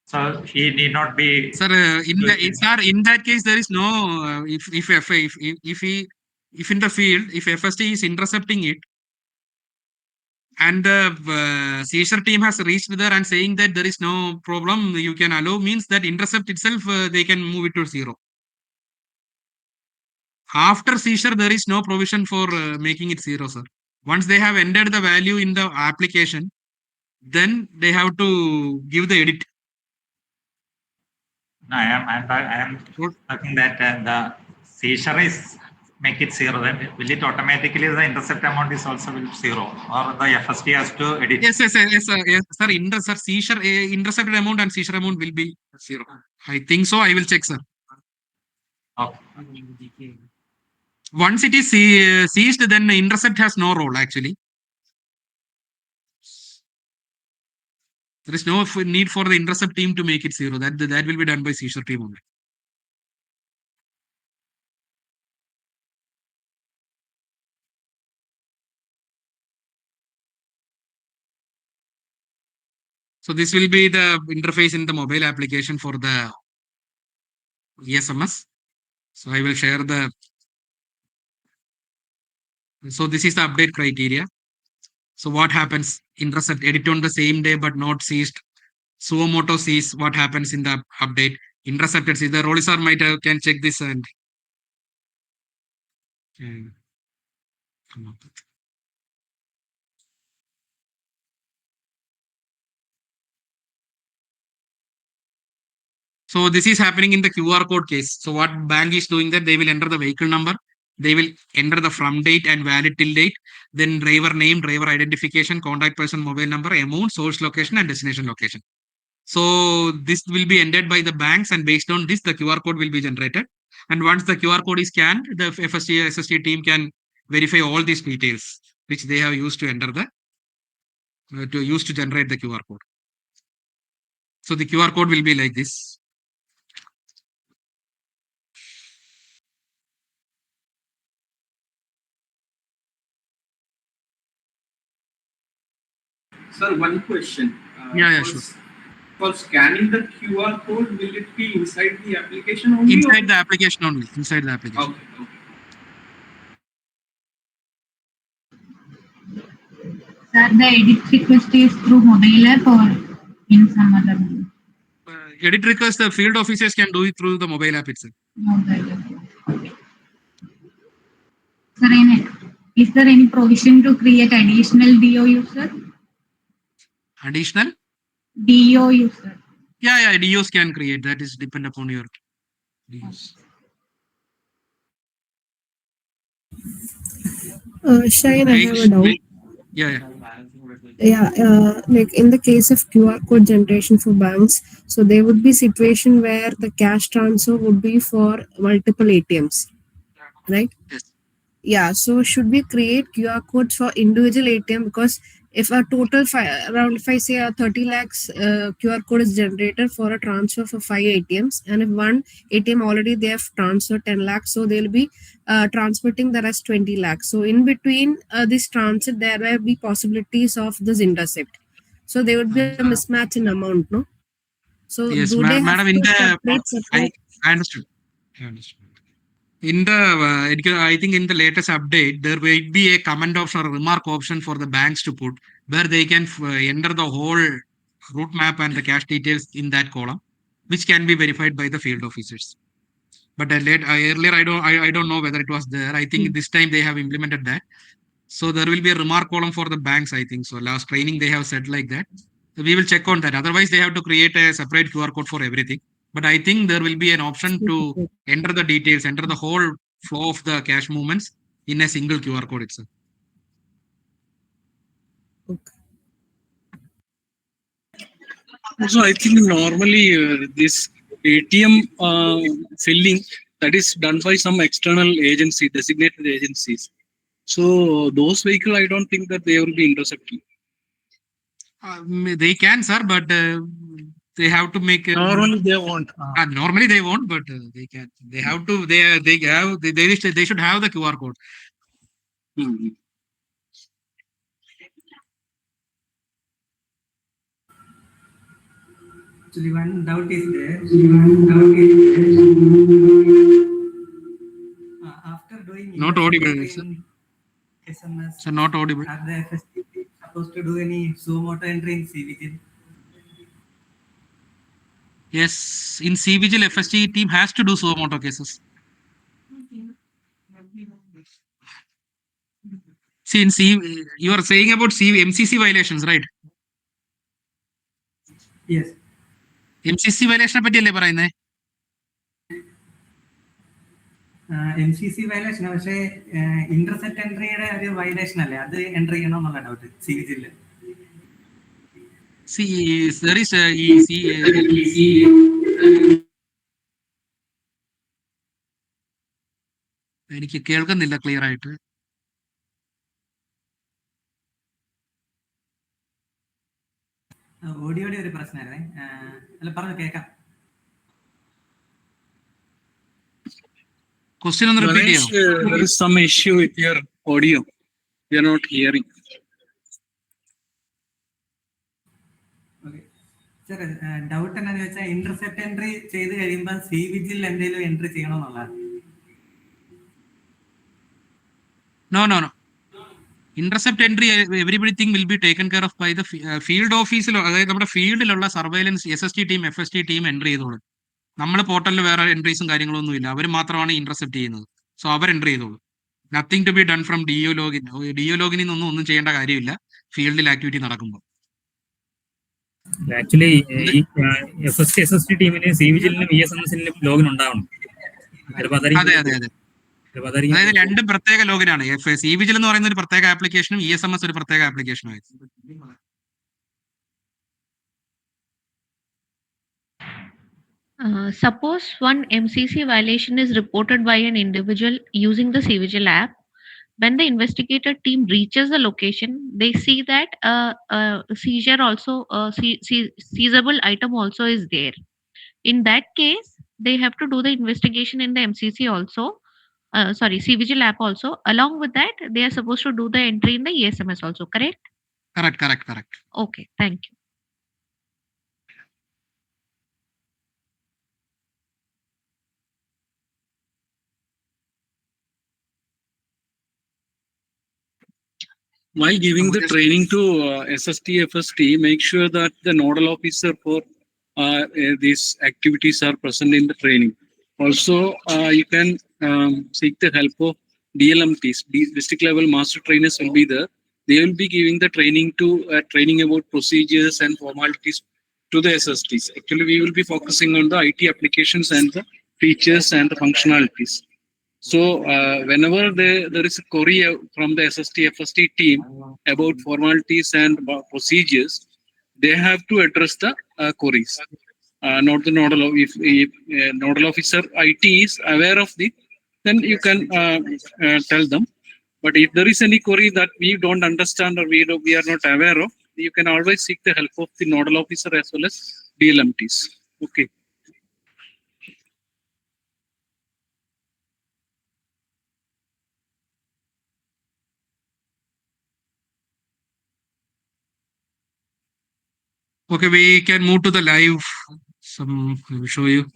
So he need not be. Sir, in that case, there is no if in the field, if FST is intercepting it, and the seizure team has reached there and saying that there is no problem, you can allow, means that intercept itself, they can move it to 0. After seizure, there is no provision for making it 0, sir. Once they have entered the value in the application, then they have to give the edit. No, I am talking that the seizure is make it 0. Then will it automatically the intercept amount is also will 0, or the FST has to edit? Yes, sir. Seizure intercepted amount and seizure amount will be 0. I think so. I will check, sir. Okay. Once it is seized, then the intercept has no role actually. There is no need for the intercept team to make it 0. That will be done by seizure team only. So this will be the interface in the mobile application for the ESMS. So I will share the. So this is the update criteria. So what happens? Intercept, edit on the same day but not seized. Suomoto sees what happens in the update. Intercepted sees. The Rolisar might can check this and come up with. So this is happening in the QR code case. So what bank is doing that, they will enter the vehicle number, they will enter the from date and valid till date, then driver name, driver identification, contact person, mobile number, amount, source location, and destination location. So this will be entered by the banks, and based on this, the QR code will be generated. And once the QR code is scanned, the FST SST team can verify all these details which they have used to enter the to generate the QR code. So the QR code will be like this. Sir, one question. Sure. For scanning the QR code, will it be inside the application only? Inside the application only. Inside the application. Okay. the edit request is through mobile app or in some other mode? Edit request, the field officers can do it through the mobile app itself. Mobile app. Sir, is there any provision to create additional DO user? Additional? DO user. Yeah, DOs can create. That is depend upon your DOs. Shine, I have a doubt. Yeah. Yeah, like in the case of QR code generation for banks, so there would be situation where the cash transfer would be for multiple ATMs, right? Yes. Yeah, so should we create QR codes for individual ATM? Because if a total around, if I say a 30 lakhs QR code is generated for a transfer for 5 ATMs, and if one ATM already they have transferred 10 lakhs, so they'll be transmitting the rest 20 lakhs. So in between this transit, there will be possibilities of this intercept. So there would be a mismatch in amount, no? So Yes, do they have madam, to separate? I understood. In the, I think in the latest update, there will be a comment option or remark option for the banks to put where they can enter the whole route map and the cash details in that column, which can be verified by the field officers. But earlier, I don't know whether it was there. I think this time they have implemented that. So there will be a remark column for the banks, I think. So last training they have said like that. So we will check on that. Otherwise, they have to create a separate QR code for everything. But I think there will be an option to enter the details, enter the whole flow of the cash movements in a single QR code itself. Also, I think normally this ATM filling that is done by some external agency, designated agencies. So those vehicles, I don't think that they will be intercepting. They can, sir, but they have to make. Normally they won't. Normally they won't, but they can. They have to. They should have the QR code. Actually, one doubt is there. After doing Not audible, sir. SMS, So not audible. are the FST supposed to do any zoom auto entry in cVIGIL? Yes, in cVIGIL, FST team has to do so motor cases. See, in you are saying about MCC violations, right? Yes. MCC violation പറ്റിയല്ലേ പറയുന്നേ? MCC violation പക്ഷേ intercept എൻട്രിയുടെ ഒരു violation അല്ലേ, അത് entry ചെയ്യണമെന്നുള്ള doubt cVIGIL. See, there is എനിക്ക് കേൾക്കുന്നില്ല ക്ലിയർ ആയിട്ട്. ഓഡിയോയുടെ ഒരു പ്രശ്നമായിരുന്നേ. അല്ല, പറഞ്ഞു കേൾക്കാം. Question on the repeat. There is some issue with your audio. We are not hearing. Okay. Sir, doubt എന്താണെന്ന് വെച്ചാൽ ഇന്റർസെപ്റ്റ് എൻട്രി ചെയ്ത് കഴിയുമ്പോൾ cVIGIL എന്തെങ്കിലും entry ചെയ്യണമെന്നുള്ളതാണ്. No. Intercept entry, everything will be taken care of by the field office. അതായത് നമ്മുടെ ഫീൽഡിലുള്ള surveillance SST team FST team entry ചെയ്തോളൂ. നമ്മുടെ പോർട്ടലിൽ വേറെ എൻട്രീസും കാര്യങ്ങളൊന്നും ഇല്ല. അവർ മാത്രമാണ് ഇന്റർസെപ്റ്റ് ചെയ്യുന്നത്. സോ അവർ എൻട്രി ചെയ്തോളൂ. Nothing to be done from DO login. DO ലോഗിനിൽ നിന്നൊന്നും ഒന്നും ചെയ്യേണ്ട കാര്യമില്ല ഫീൽഡിൽ ആക്ടിവിറ്റി നടക്കുമ്പോൾ. ആക്ച്വലി ഈ SST ടീമിന് cVIGILനും ESMSനും ലോഗിൻ ഉണ്ടാവണം. അതെ. അതായത് രണ്ടും പ്രത്യേക ലോഗിനാണ്. cVIGIL എന്ന് പറയുന്ന ഒരു പ്രത്യേക ആപ്ലിക്കേഷനും ESMS ഒരു പ്രത്യേക ആപ്ലിക്കേഷനും ആയിരുന്നു. Suppose one MCC violation is reported by an individual using the cVIGIL app. When the investigator team reaches the location, they see that seizure also, seizable item also is there. In that case, they have to do the investigation in the MCC also. cVIGIL app also. Along with that, they are supposed to do the entry in the ESMS also, correct? Correct. Okay, thank you. While giving the training to SST, FST, make sure that the nodal officer for these activities are present in the training. Also, you can seek the help of DLMTs, district level master trainers will be there. They will be giving the training to training about procedures and formalities to the SSTs. Actually, we will be focusing on the IT applications and the features and the functionalities. So whenever there is a query from the SST, FST team about formalities and procedures, they have to address the queries. Not the nodal. If nodal officer IT is aware of the, then you can tell them. But if there is any query that we don't understand or we are not aware of, you can always seek the help of the nodal officer as well as DLMTs. Okay. Okay, we can move to the live. I will show you.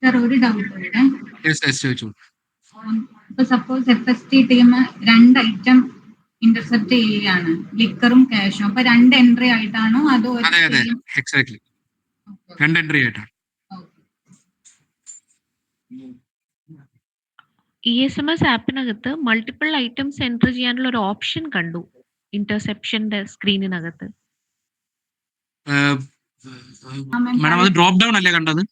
Sir, ഒരു doubt ഇവിടെ. Yes, ചോദിച്ചു. ഇപ്പൊ suppose FST team 2 item intercept ചെയ്യുകയാണ്, ലിക്കറും ക്യാഷും. അപ്പൊ 2 entry ആയിട്ടാണോ അതോ? അതെ, എക്സാക്ട്ലി 2 എൻട്രി ആയിട്ടാണ്. ESMS ആപ്പിനകത്ത് മൾട്ടിപ്പിൾ ഐറ്റംസ് എൻറ്റർ ചെയ്യാനുള്ള ഒരു ഓപ്ഷൻ കണ്ടു ഇന്റർസെപ്ഷന്റെ സ്ക്രീനിനകത്ത്. മാഡം അത് ഡ്രോപ്പ് ഡൗൺ അല്ലേ കണ്ടത്?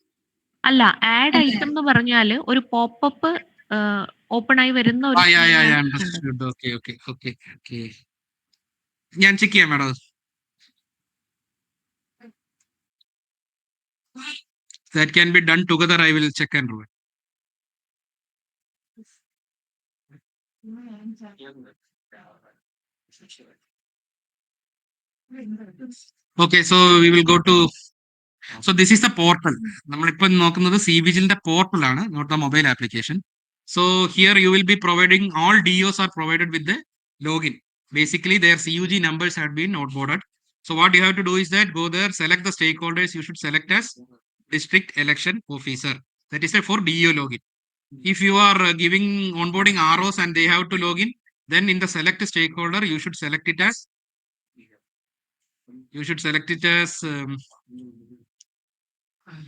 അല്ല, ആഡ് ഐറ്റം എന്ന് പറഞ്ഞാൽ ഒരു പോപ്പപ്പ് ഓപ്പൺ ആയി വരുന്ന ഒരു ഞാൻ ചെക്ക് ചെയ്യാം madam. That can be done together. I will check and do it. Okay, so we will go to. So this is the portal. നമ്മളിപ്പോൾ നോക്കുന്നത് cVIGILന്റെ portal ആണ്, not the mobile application. So here you will be providing, all DOs are provided with the login. Basically their CUG numbers have been onboarded. So what you have to do is that go there, select the stakeholders. You should select as district election officer. That is for DO login. If you are giving onboarding ROs and they have to login, then in the select stakeholder you should select it as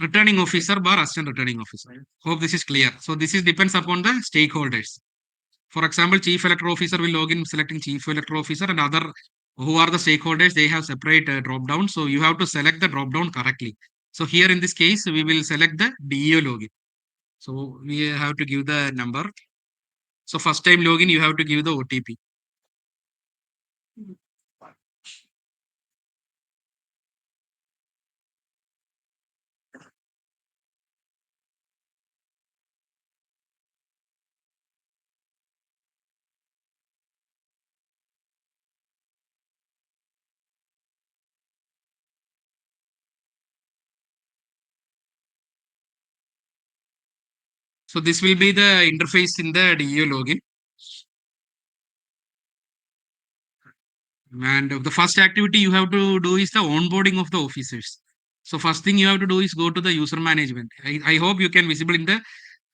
returning officer bar assistant returning officer. Hope this is clear. So this is depends upon the stakeholders. For example, chief electoral officer will log in selecting chief electoral officer, and other who are the stakeholders, they have separate drop down. So you have to select the drop down correctly. So here in this case, we will select the DO login. So we have to give the number. So first time login, you have to give the OTP. So this will be the interface in the DO login. And the first activity you have to do is the onboarding of the officers. So first thing you have to do is go to the user management. I hope you can visible in the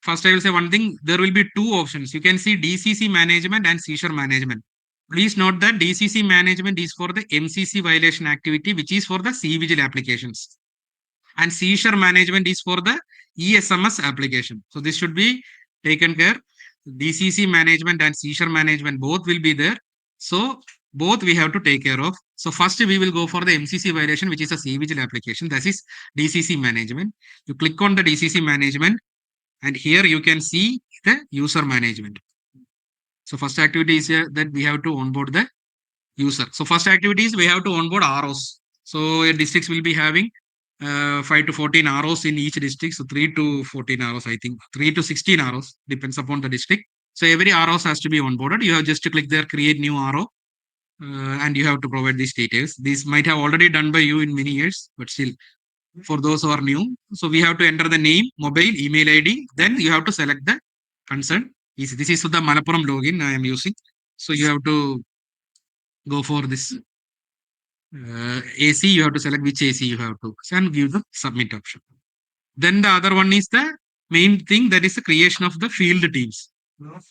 first. I will say one thing. There will be two options. You can see DCC management and seizure management. Please note that DCC management is for the MCC violation activity, which is for the cVIGIL applications, and seizure management is for the ESMS application. So this should be taken care. DCC management and seizure management both will be there. So both we have to take care of. So first we will go for the MCC violation, which is a cVIGIL application. That is DCC management. You click on the DCC management, and here you can see the user management. So first activity is here that we have to onboard the user. So first activity is we have to onboard ROs. So districts will be having 5 to 14 ROs in each district. So 3 to 14 ROs, I think 3 to 16 ROs depends upon the district. So every ROs has to be onboarded. You have just to click there, create new RO, and you have to provide these details. This might have already done by you in many years, but still for those who are new. So we have to enter the name, mobile, email ID. Then you have to select the concern. This is the Malappuram login I am using. So you have to go for this AC. You have to select which AC you have to and give the submit option. Then the other one is the main thing, that is the creation of the field teams.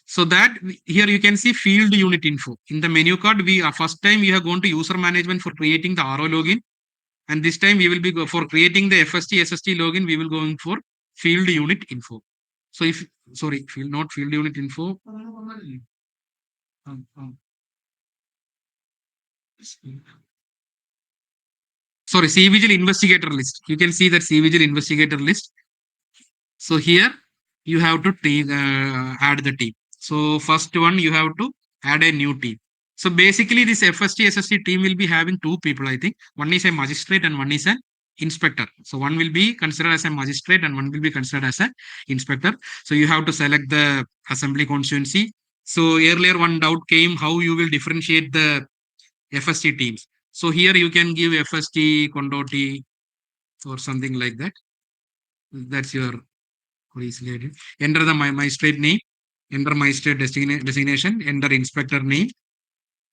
So that here you can see field unit info. In the menu card, we first time we are going to user management for creating the RO login. And this time we will be for creating the FST, SST login, we will going for field unit info. So if, sorry, not field unit info. Sorry, cVIGIL investigator list. You can see that cVIGIL investigator list. So here you have to add the team. So first one, you have to add a new team. So basically this FST, SST team will be having two people, I think. One is a magistrate and one is an inspector. So one will be considered as a magistrate and one will be considered as an inspector. So you have to select the assembly constituency. So earlier one doubt came how you will differentiate the FST teams. So here you can give FST, Condoti or something like that. That's your easily. Enter the magistrate name, enter magistrate designation, enter inspector name,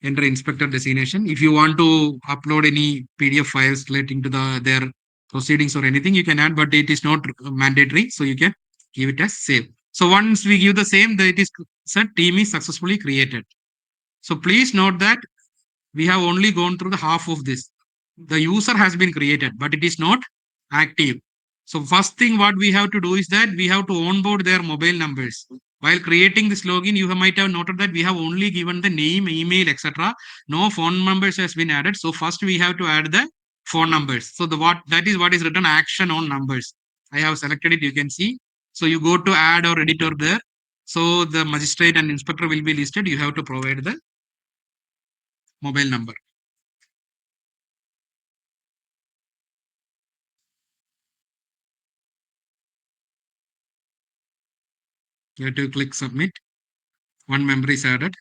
enter inspector designation. If you want to upload any PDF files relating to their proceedings or anything, you can add, but it is not mandatory. So you can give it as save. So once we give the same, that is said team is successfully created. So please note that we have only gone through the half of this. The user has been created, but it is not active. So first thing what we have to do is that we have to onboard their mobile numbers. While creating this login, you might have noted that we have only given the name, email, etc. No phone numbers has been added. So first we have to add the phone numbers. So that is what is written action on numbers. I have selected it, you can see. So you go to add or editor there. So the magistrate and inspector will be listed. You have to provide the mobile number. You have to click submit. One member is added.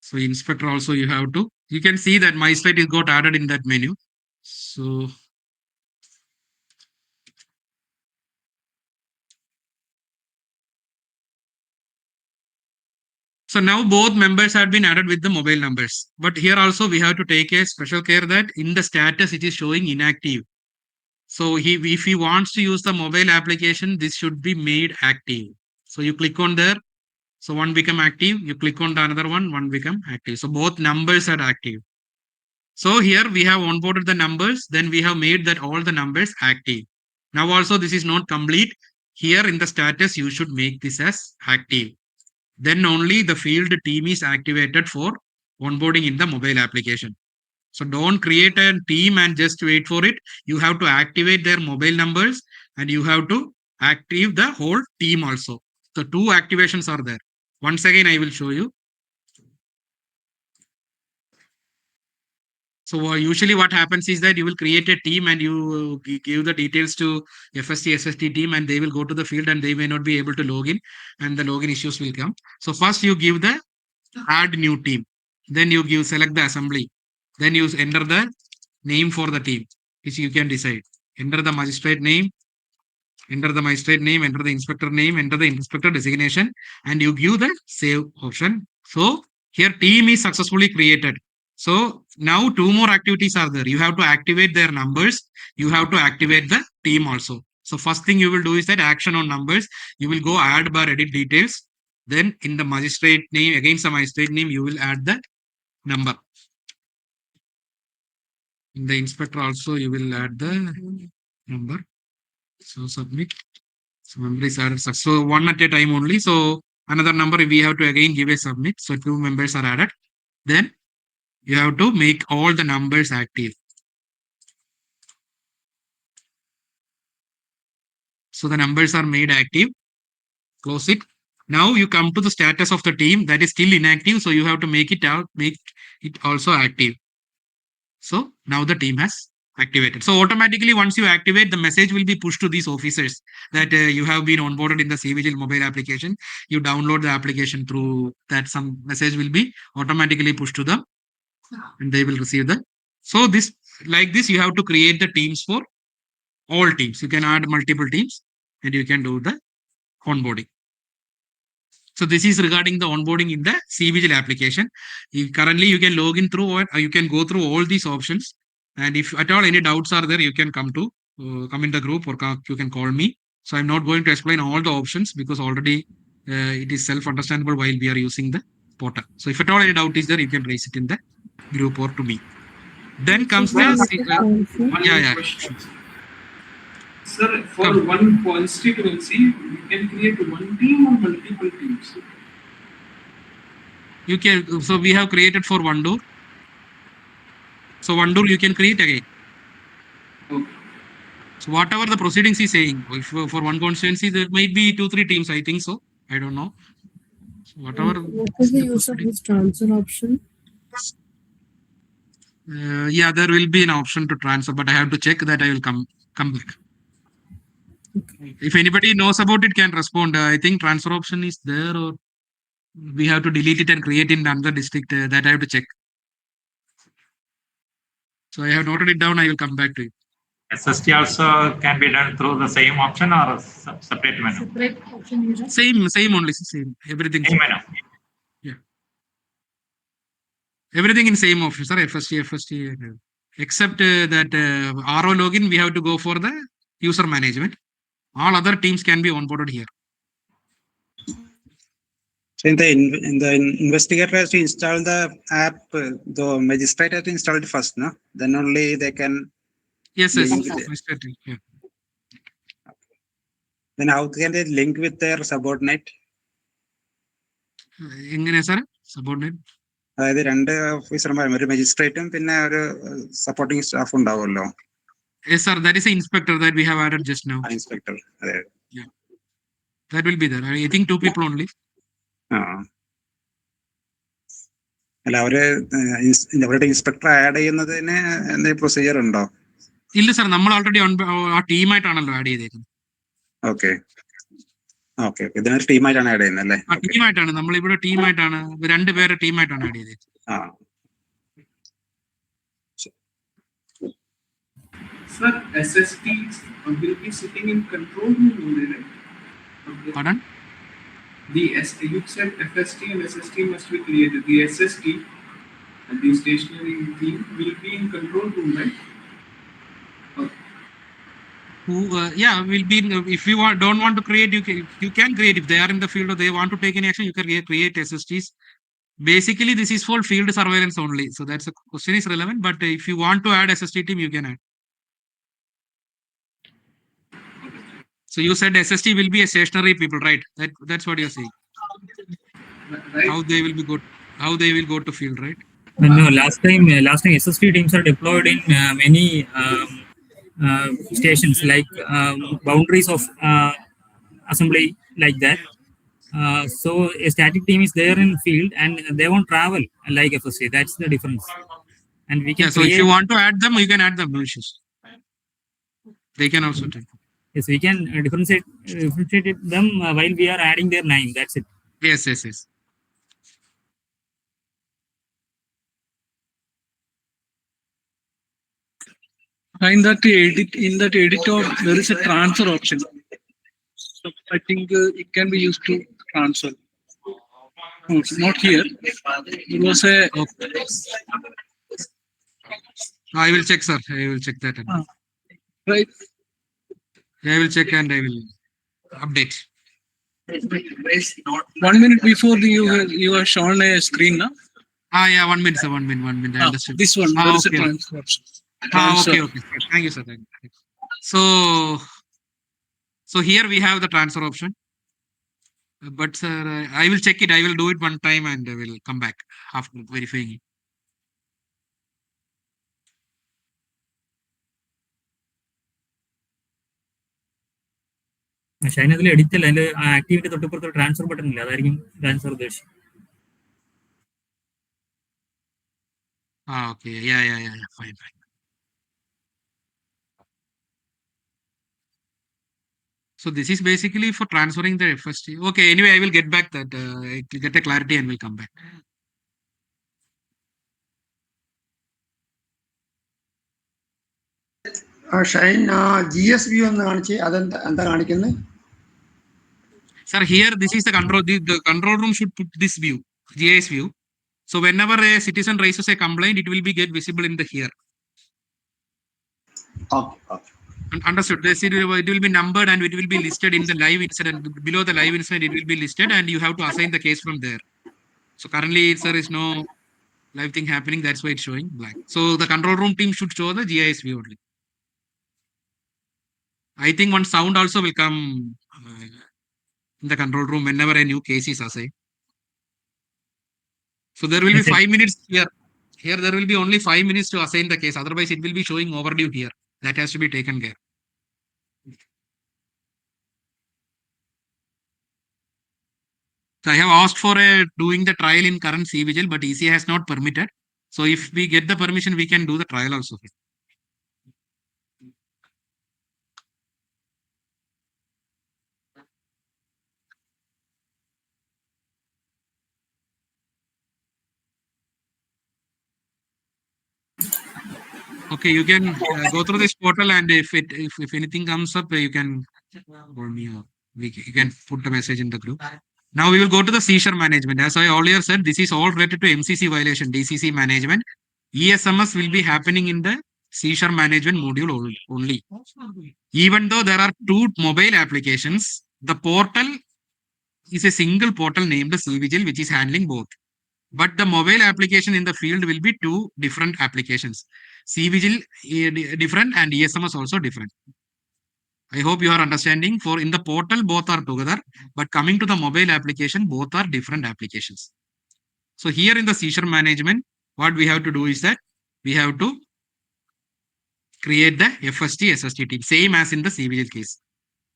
So inspector also you have to. You can see that magistrate is got added in that menu. So now both members have been added with the mobile numbers. But here also we have to take a special care that in the status it is showing inactive. So if he wants to use the mobile application, this should be made active. So you click on there. So one become active. You click on the another one become active. So both numbers are active. So here we have onboarded the numbers. Then we have made that all the numbers active. Now also this is not complete. Here in the status, you should make this as active. Then only the field team is activated for onboarding in the mobile application. So don't create a team and just wait for it. You have to activate their mobile numbers and you have to active the whole team also. So two activations are there. Once again, I will show you. So usually what happens is that you will create a team and you give the details to FST, SST team and they will go to the field and they may not be able to log in and the login issues will come. So first you give the add new team. Then you select the assembly. Then you enter the name for the team, which you can decide. Enter the magistrate name, enter the magistrate name, enter the inspector name, enter the inspector designation, and you give the save option. So here team is successfully created. So now two more activities are there. You have to activate their numbers. You have to activate the team also. So first thing you will do is that action on numbers. You will go add bar edit details. Then in the magistrate name, against the magistrate name, you will add the number. In the inspector also, you will add the number. So submit. So members are so one at a time only. So another number we have to again give a submit. So two members are added. Then you have to make all the numbers active. So the numbers are made active. Close it. Now you come to the status of the team that is still inactive. So you have to make it also active. So now the team has activated. So automatically once you activate, the message will be pushed to these officers that you have been onboarded in the cVIGIL mobile application. You download the application through that, some message will be automatically pushed to them and they will receive the. So this, like this, you have to create the teams for all teams. You can add multiple teams and you can do the onboarding. So this is regarding the onboarding in the cVIGIL application. Currently you can log in through or you can go through all these options. And if at all any doubts are there, you can come in the group or you can call me. So I'm not going to explain all the options because already it is self-understandable while we are using the portal. So if at all any doubt is there, you can raise it in the group or to me. Then comes the One question. Sir, for one constituency, we can create one team or multiple teams. You can. So we have created for one door. So one door you can create again. Okay. So whatever the proceedings is saying, if for one constituency there might be 2-3 teams. I think so. I don't know. So whatever. What is the use of this transfer option? Yeah, there will be an option to transfer, but I have to check that. I will come back. If anybody knows about it, can respond. I think transfer option is there, or we have to delete it and create in another district. That I have to check. So I have noted it down. I will come back to you. SST also can be done through the same option or separate menu? Separate option. Same only, same. Everything. Same menu. Yeah. Everything in same option, sir. FST. Except that RO login, we have to go for the user management. All other teams can be onboarded here. So in the investigator has to install the app, the magistrate has to install it first, no? Then only they can. Yes. Yeah. Then how can they link with their subordinate? Sir? Subordinate? അതായത് രണ്ട് ഓഫീസർമാരും ഒരു മജിസ്ട്രേറ്റും പിന്നെ ഒരു supporting staff ഉണ്ടാവുമല്ലോ. Yes, sir. That is the inspector that we have added just now. Inspector. Yeah. That will be there. I think 2 people only. അല്ല അവരുടെ inspector add ചെയ്യുന്നതിന് എന്തെങ്കിലും പ്രൊസീജിയർ ഉണ്ടോ? ഇല്ല സർ, നമ്മൾ ഓൾറെഡി ആ ടീമായിട്ടാണല്ലോ ആഡ് ചെയ്തേക്കുന്നത്. ഓക്കെ ഇതിനൊരു ടീമായിട്ടാണ് ആഡ് ചെയ്യുന്നത് അല്ലേ? ടീമായിട്ടാണ്, നമ്മളിവിടെ ടീമായിട്ടാണ്, 2 പേരെ ടീമായിട്ടാണ് ആഡ് ചെയ്തത്. Sir, SST will be sitting in control room only, right? Pardon? You said FST and SST must be created. The SST and the stationary team will be in control room, right? Yeah, will be. If you don't want to create, you can create. If they are in the field or they want to take any action, you can create SSTs. Basically, this is for field surveillance only. So that's a question is relevant. But if you want to add SST team, you can add. So you said SST will be a stationary people, right? That's what you're saying. Right. How they will go to field, right? No, last time SST teams are deployed in many stations, like boundaries of assembly, like that. So a static team is there in field and they won't travel like FST. That's the difference. And we can. Yeah, so if you want to add them, you can add them. No issues. They can also take. Yes, we can differentiate them while we are adding their name. That's it. Yes. In that editor, there is a transfer option. So I think it can be used to transfer. No, it's not here. It was a. I will check, sir. I will check that. Right. I will check and I will update. 1 minute before you have shown a screen, no? Yeah, 1 minute, sir. 1 minute. I understood. This one, there is okay. a transfer option. Okay. Thank you, sir. So here we have the transfer option. But sir, I will check it. I will do it one time and I will come back after verifying it. Shine അതിൽ edit അല്ല, അതിന്റെ activity തൊട്ടിപ്പുറത്ത് transfer button ഇല്ല, അതായിരിക്കും transfer ഉദ്ദേശിച്ചത്. Okay. Yeah. Fine. So this is basically for transferring the FST. Okay. Anyway, I will get back that. I will get a clarity and will come back. Shine GSV ഒന്ന് കാണിച്ച് അതെന്താ കാണിക്കുന്നത്? Sir, here this is the control. The control room should put this view, GIS view. So whenever a citizen raises a complaint, it will be get visible in the here. Okay. Understood. It will be numbered and it will be listed in the live incident. Below the live incident, it will be listed and you have to assign the case from there. So currently, there is no live thing happening. That's why it's showing black. So the control room team should show the GIS view only. I think one sound also will come in the control room whenever a new case is assigned. So there will be 5 minutes here. Here there will be only 5 minutes to assign the case. Otherwise, it will be showing overdue here. That has to be taken care. So I have asked for doing the trial in current cVIGIL, but ECI has not permitted. So if we get the permission, we can do the trial also. Okay, you can go through this portal, and if anything comes up, you can call me or you can put a message in the group. Now we will go to the seizure management. As I earlier said, this is all related to MCC violation, DCC management. ESMS will be happening in the seizure management module only. Even though there are two mobile applications, the portal is a single portal named cVIGIL, which is handling both. But the mobile application in the field will be two different applications. cVIGIL different and ESMS also different. I hope you are understanding. For in the portal, both are together, but coming to the mobile application, both are different applications. So here in the seizure management, what we have to do is that we have to create the FST SST team, same as in the cVIGIL case.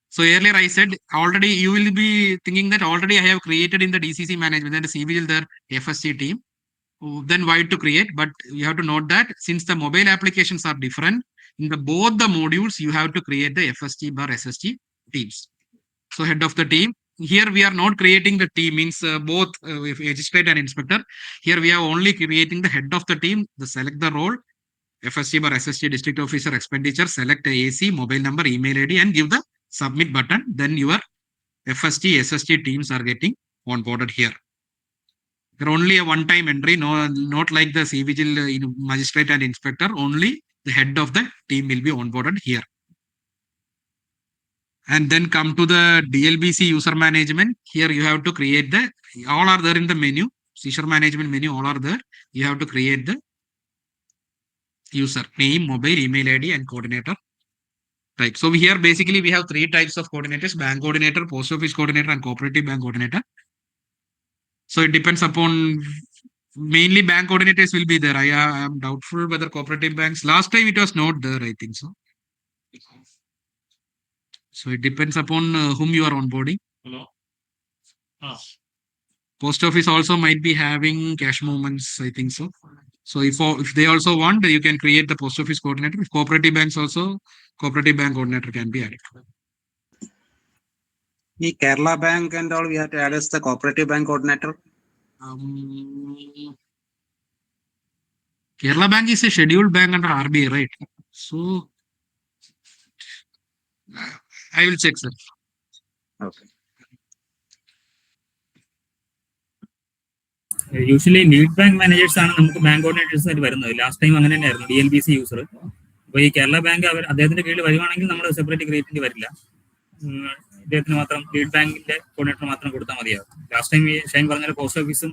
So earlier I said already you will be thinking that already I have created in the DCC management and the cVIGIL their FST team. Then why to create? But you have to note that since the mobile applications are different, in the both the modules you have to create the FST bar SST teams. So head of the team. Here we are not creating the team, means both magistrate and inspector. Here we are only creating the head of the team. Select the role, FST bar SST district officer expenditure, select AC, mobile number, email ID, and give the submit button. Then your FST SST teams are getting onboarded here. They're only a one-time entry, no, not like the cVIGIL magistrate and inspector. Only the head of the team will be onboarded here. And then come to the DLBC user management. Here you have to create the, all are there in the menu, seizure management menu, all are there. You have to create the user name, mobile, email ID, and coordinator type. So here basically we have three types of coordinators: bank coordinator, post office coordinator, and cooperative bank coordinator. So it depends upon, mainly bank coordinators will be there. I am doubtful whether cooperative banks, last time it was not there, I think so. So it depends upon whom you are onboarding. Hello. Post office also might be having cash movements, I think so. So if they also want, you can create the post office coordinator. If cooperative banks also, cooperative bank coordinator can be added. The Kerala Bank and all, we have to add as the cooperative bank coordinator. Kerala Bank is a scheduled bank under RBI, right? So I will check, sir. Okay. Usually lead bank managers ആണ് നമുക്ക് bank coordinators ആയിട്ട് വരുന്നത്. Last time അങ്ങനെ തന്നെയായിരുന്നു DLBC user. അപ്പോൾ ഈ Kerala bank അദ്ദേഹത്തിന്റെ കീഴിൽ വരുവാണെങ്കിൽ നമ്മൾ സെപ്പറേറ്റ് ക്രിയേറ്റ് ചെയ്യേണ്ടി വരില്ല. ഇദ്ദേഹത്തിന് മാത്രം ലീഡ് ബാങ്കിന്റെ കോർഡിനേറ്റർ മാത്രം കൊടുത്താൽ മതിയാവും. ലാസ്റ്റ് ടൈം ഈ ഷൈൻ പറഞ്ഞ പോസ്റ്റ് ഓഫീസും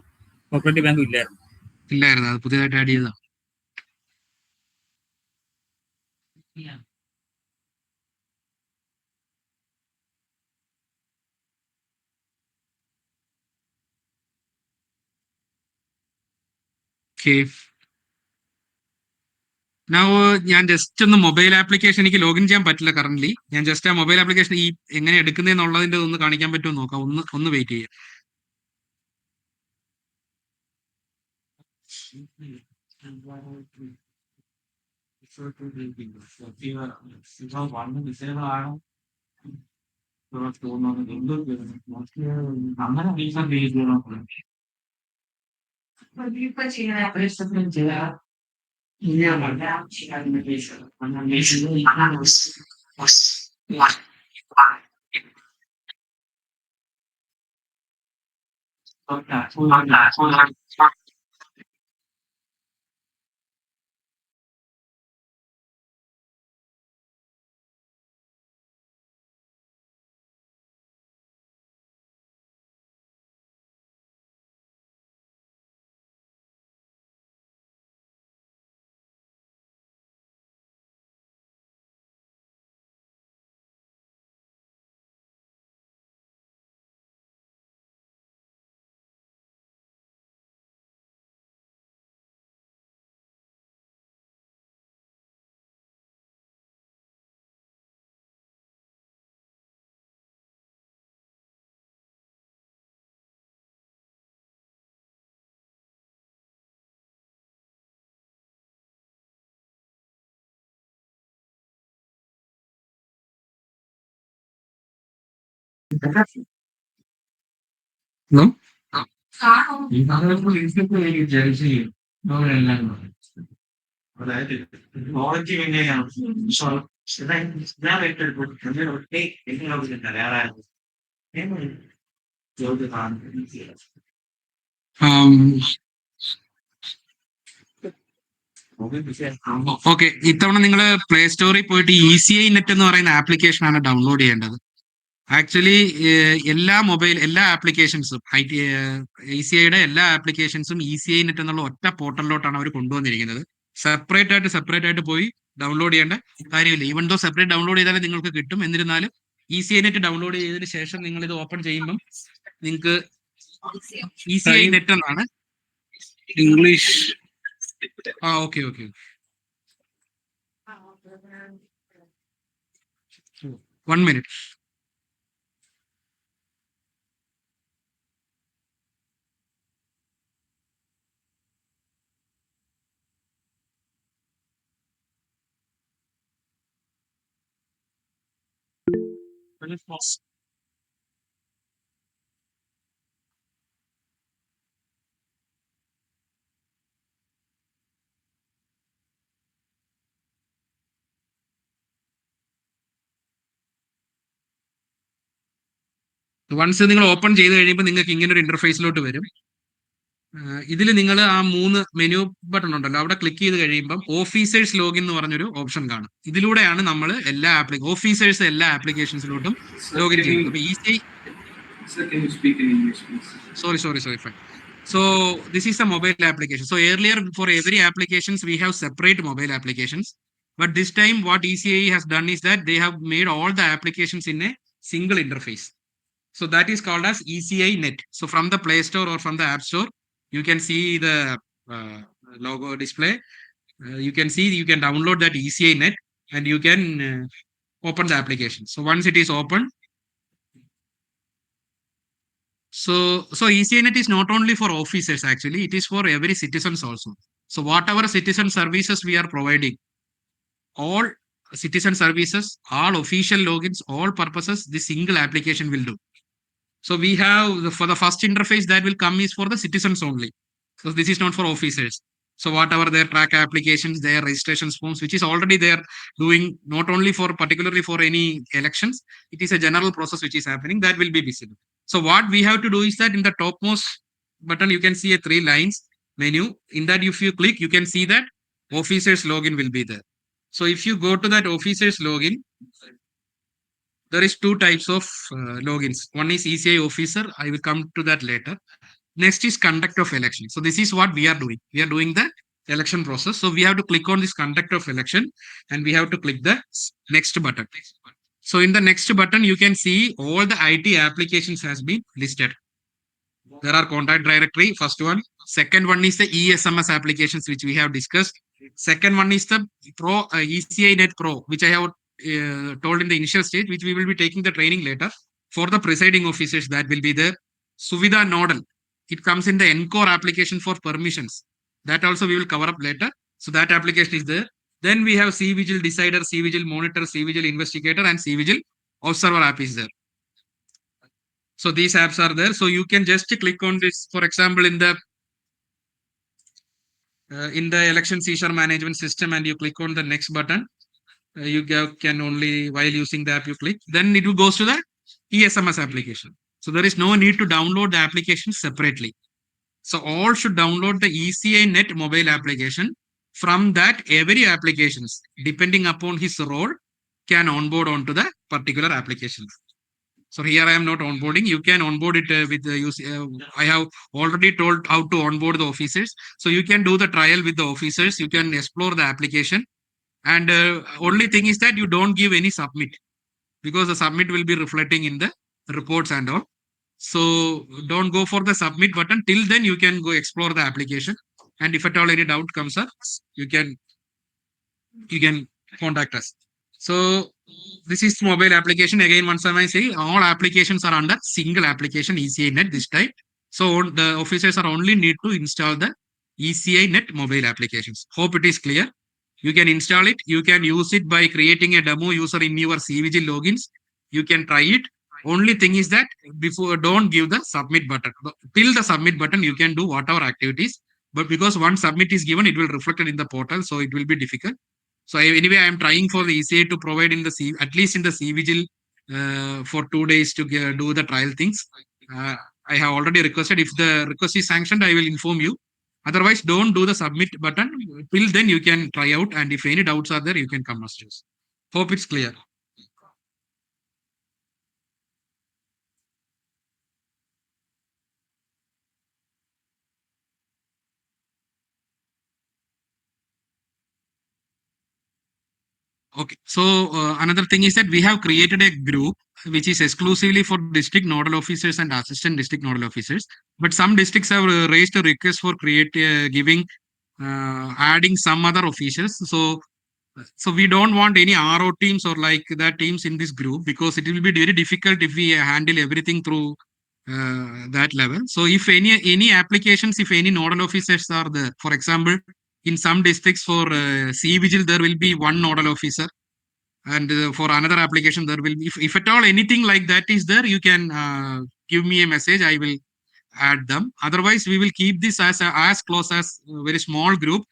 കോപ്പറേറ്റീവ് ബാങ്കും ഇല്ലായിരുന്നു, അത് പുതിയതായിട്ട് ആഡ് ചെയ്തതാണ്. ഞാൻ ജസ്റ്റ് ഒന്ന് മൊബൈൽ ആപ്ലിക്കേഷൻ എനിക്ക് ലോഗിൻ ചെയ്യാൻ പറ്റില്ല കറന്റ്. ഞാൻ ജസ്റ്റ് ആ മൊബൈൽ ആപ്ലിക്കേഷൻ ഈ എങ്ങനെ എടുക്കുന്നതെന്നുള്ളതിന്റെ ഒന്ന് കാണിക്കാൻ പറ്റുമോ നോക്കാം. ഒന്ന് വെയിറ്റ് ചെയ്യാം. No? അതായത് നോളജ് എങ്ങനെയാണ് ഓക്കെ, ഇത്തവണ നിങ്ങൾ പ്ലേ സ്റ്റോറിൽ പോയിട്ട് ECINET എന്ന് പറയുന്ന ആപ്ലിക്കേഷൻ ആണ് ഡൗൺലോഡ് ചെയ്യേണ്ടത്. ആക്ച്വലി എല്ലാ ആപ്ലിക്കേഷൻസും ECIയുടെ എല്ലാ ആപ്ലിക്കേഷൻസും ECINET എന്നുള്ള ഒറ്റ പോർട്ടലിലോട്ടാണ് അവർ കൊണ്ടുവന്നിരിക്കുന്നത്. സെപ്പറേറ്റ് ആയിട്ട് പോയി ഡൗൺലോഡ് ചെയ്യേണ്ട കാര്യമില്ല. ഈവൻ ദോ സെപ്പറേറ്റ് ഡൗൺലോഡ് ചെയ്താലും നിങ്ങൾക്ക് കിട്ടും. എന്നിരുന്നാലും ECINET ഡൗൺലോഡ് ചെയ്തതിന് ശേഷം നിങ്ങൾ ഇത് ഓപ്പൺ ചെയ്യുമ്പം നിങ്ങൾക്ക് ECINET എന്നാണ് English. Okay. One minute. Once നിങ്ങൾ ഓപ്പൺ ചെയ്ത് കഴിയുമ്പോൾ നിങ്ങൾക്ക് ഇങ്ങനെ ഒരു ഇന്റർഫേസിലോട്ട് വരും. ഇതിൽ നിങ്ങൾ ആ 3 മെനു ബട്ടൺ ഉണ്ടല്ലോ, അവിടെ ക്ലിക്ക് ചെയ്ത് കഴിയുമ്പോൾ ഓഫീസേഴ്സ് ലോഗിൻ എന്ന് പറഞ്ഞൊരു ഓപ്ഷൻ കാണും. ഇതിലൂടെയാണ് നമ്മൾ എല്ലാ ആപ്ലിക്കേഷൻസിലോട്ടും ലോഗിൻ ചെയ്യുന്നത്. അപ്പോൾ ECI sorry fine. So this is a mobile application. So earlier for every applications we have separate mobile applications, but this time what ECI has done is that they have made all the applications in a single interface. So that is called as ECINET. So from the Play Store or from the App Store, you can see the logo display. You can download that ECINET and you can open the application. So once it is open, so ECINET is not only for officers, actually it is for every citizens also. So whatever citizen services we are providing, all citizen services, all official logins, all purposes, this single application will do. So we have for the first interface that will come is for the citizens only. So this is not for officers. So whatever their track applications, their registration forms, which is already they are doing, not only for particularly for any elections, it is a general process which is happening, that will be visible. So what we have to do is that in the topmost button, you can see a 3 lines menu. In that, if you click, you can see that officers login will be there. So if you go to that officers login, there is 2 types of logins. One is ECI officer. I will come to that later. Next is conduct of election. So this is what we are doing. We are doing the election process. So we have to click on this conduct of election and we have to click the next button. So in the next button, you can see all the IT applications has been listed. There are contact directory, first one. Second one is the ESMS applications, which we have discussed. Second one is the ECINET Pro, which I have told in the initial stage, which we will be taking the training later. For the presiding officers, that will be the Suvidha Nodal. It comes in the Encore application for permissions. That also we will cover up later. So that application is there. Then we have cVIGIL Decider, cVIGIL Monitor, cVIGIL Investigator, and cVIGIL Observer app is there. So these apps are there. So you can just click on this. For example, in the election seizure management system, and you click on the next button. You can only, while using the app, you click. Then it will goes to the ESMS application. So there is no need to download the application separately. So all should download the ECINET mobile application. From that, every applications, depending upon his role, can onboard onto the particular application. So here I am not onboarding. You can onboard it with the use. I have already told how to onboard the officers. So you can do the trial with the officers. You can explore the application. And only thing is that you don't give any submit, because the submit will be reflecting in the reports and all. So don't go for the submit button. Till then, you can go explore the application. And if at all any doubt comes up, you can contact us. So this is mobile application. Again, once I say, all applications are under single application ECINET this time. So the officers are only need to install the ECINET mobile applications. Hope it is clear. You can install it. You can use it by creating a demo user in your cVIGIL logins. You can try it. Only thing is that before, don't give the submit button. Till the submit button, you can do whatever activities. But because once submit is given, it will reflect it in the portal, so it will be difficult. So anyway, I am trying for the ECI to provide in the at least in the cVIGIL for 2 days to do the trial things. I have already requested. If the request is sanctioned, I will inform you. Otherwise, don't do the submit button. Till then, you can try out, and if any doubts are there, you can come ask us. Hope it's clear. Okay, so another thing is that we have created a group which is exclusively for district nodal officers and assistant district nodal officers. But some districts have raised a request for adding some other officials. So we don't want any RO teams or like that teams in this group, because it will be very difficult if we handle everything through that level. So if any applications, if any nodal officers are there, for example, in some districts for cVIGIL, there will be one nodal officer. And for another application, there will be, if at all anything like that is there, you can give me a message. I will add them. Otherwise, we will keep this as close as a very small group,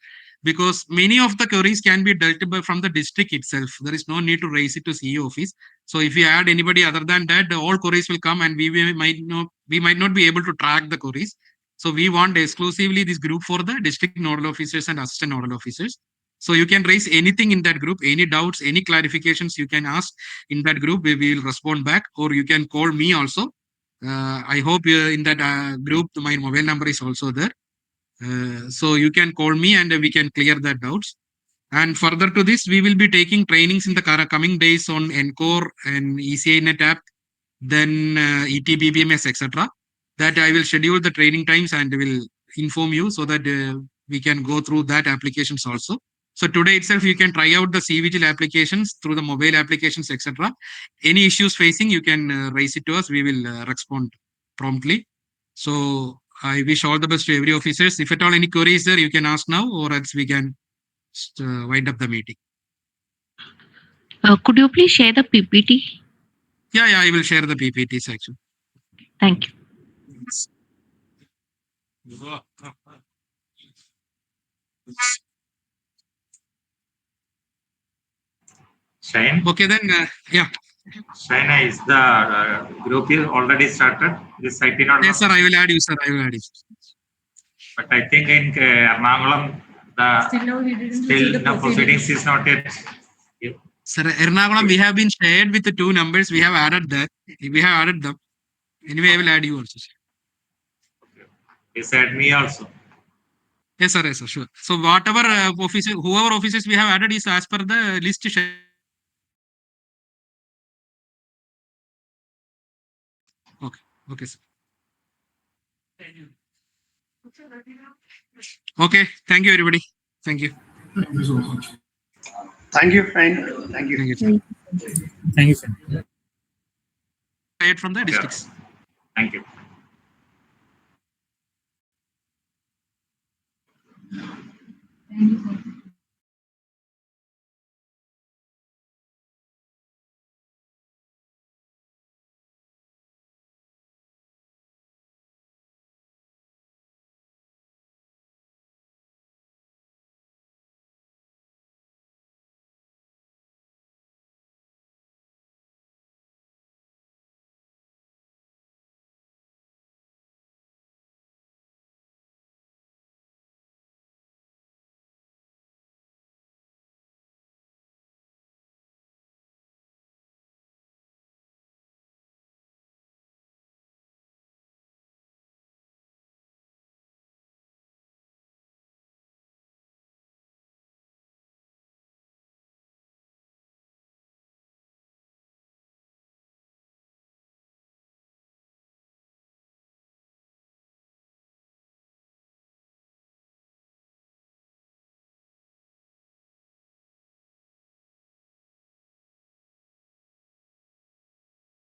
because many of the queries can be dealt by from the district itself. There is no need to raise it to CEO office. So if you add anybody other than that, all queries will come, and we might not be able to track the queries. So we want exclusively this group for the district nodal officers and assistant nodal officers. So you can raise anything in that group, any doubts, any clarifications you can ask in that group. We will respond back, or you can call me also. I hope in that group, my mobile number is also there. So you can call me and we can clear that doubts. And further to this, we will be taking trainings in the coming days on ENCORE and ECINET app, then ETBBMS, etc. That I will schedule the training times and will inform you, so that we can go through that applications also. So today itself, you can try out the cVIGIL applications through the mobile applications, etc. Any issues facing, you can raise it to us. We will respond promptly. So I wish all the best to every officers. If at all any queries there, you can ask now, or else we can wind up the meeting. Could you please share the PPT? Yeah, I will share the PPT section. Thank you. Shane? Okay, then, yeah. Shane, is the group is already started? This site not. Yes, sir, I will add you, sir. I will add you. But I think in Ernakulam, the proceedings is not yet. Sir, Ernakulam, we have been shared with the 2 numbers. We have added that. We have added them. Anyway, I will add you also, sir. Please add me also. Yes, sir, sure. So whatever whoever offices we have added is as per the list shared. Okay, sir. Okay, thank you, everybody. Thank you. Thank you so much. Thank you, friend. Thank you. Thank you, sir. Thank you, sir. Right from the districts. Thank you. Thank you, sir.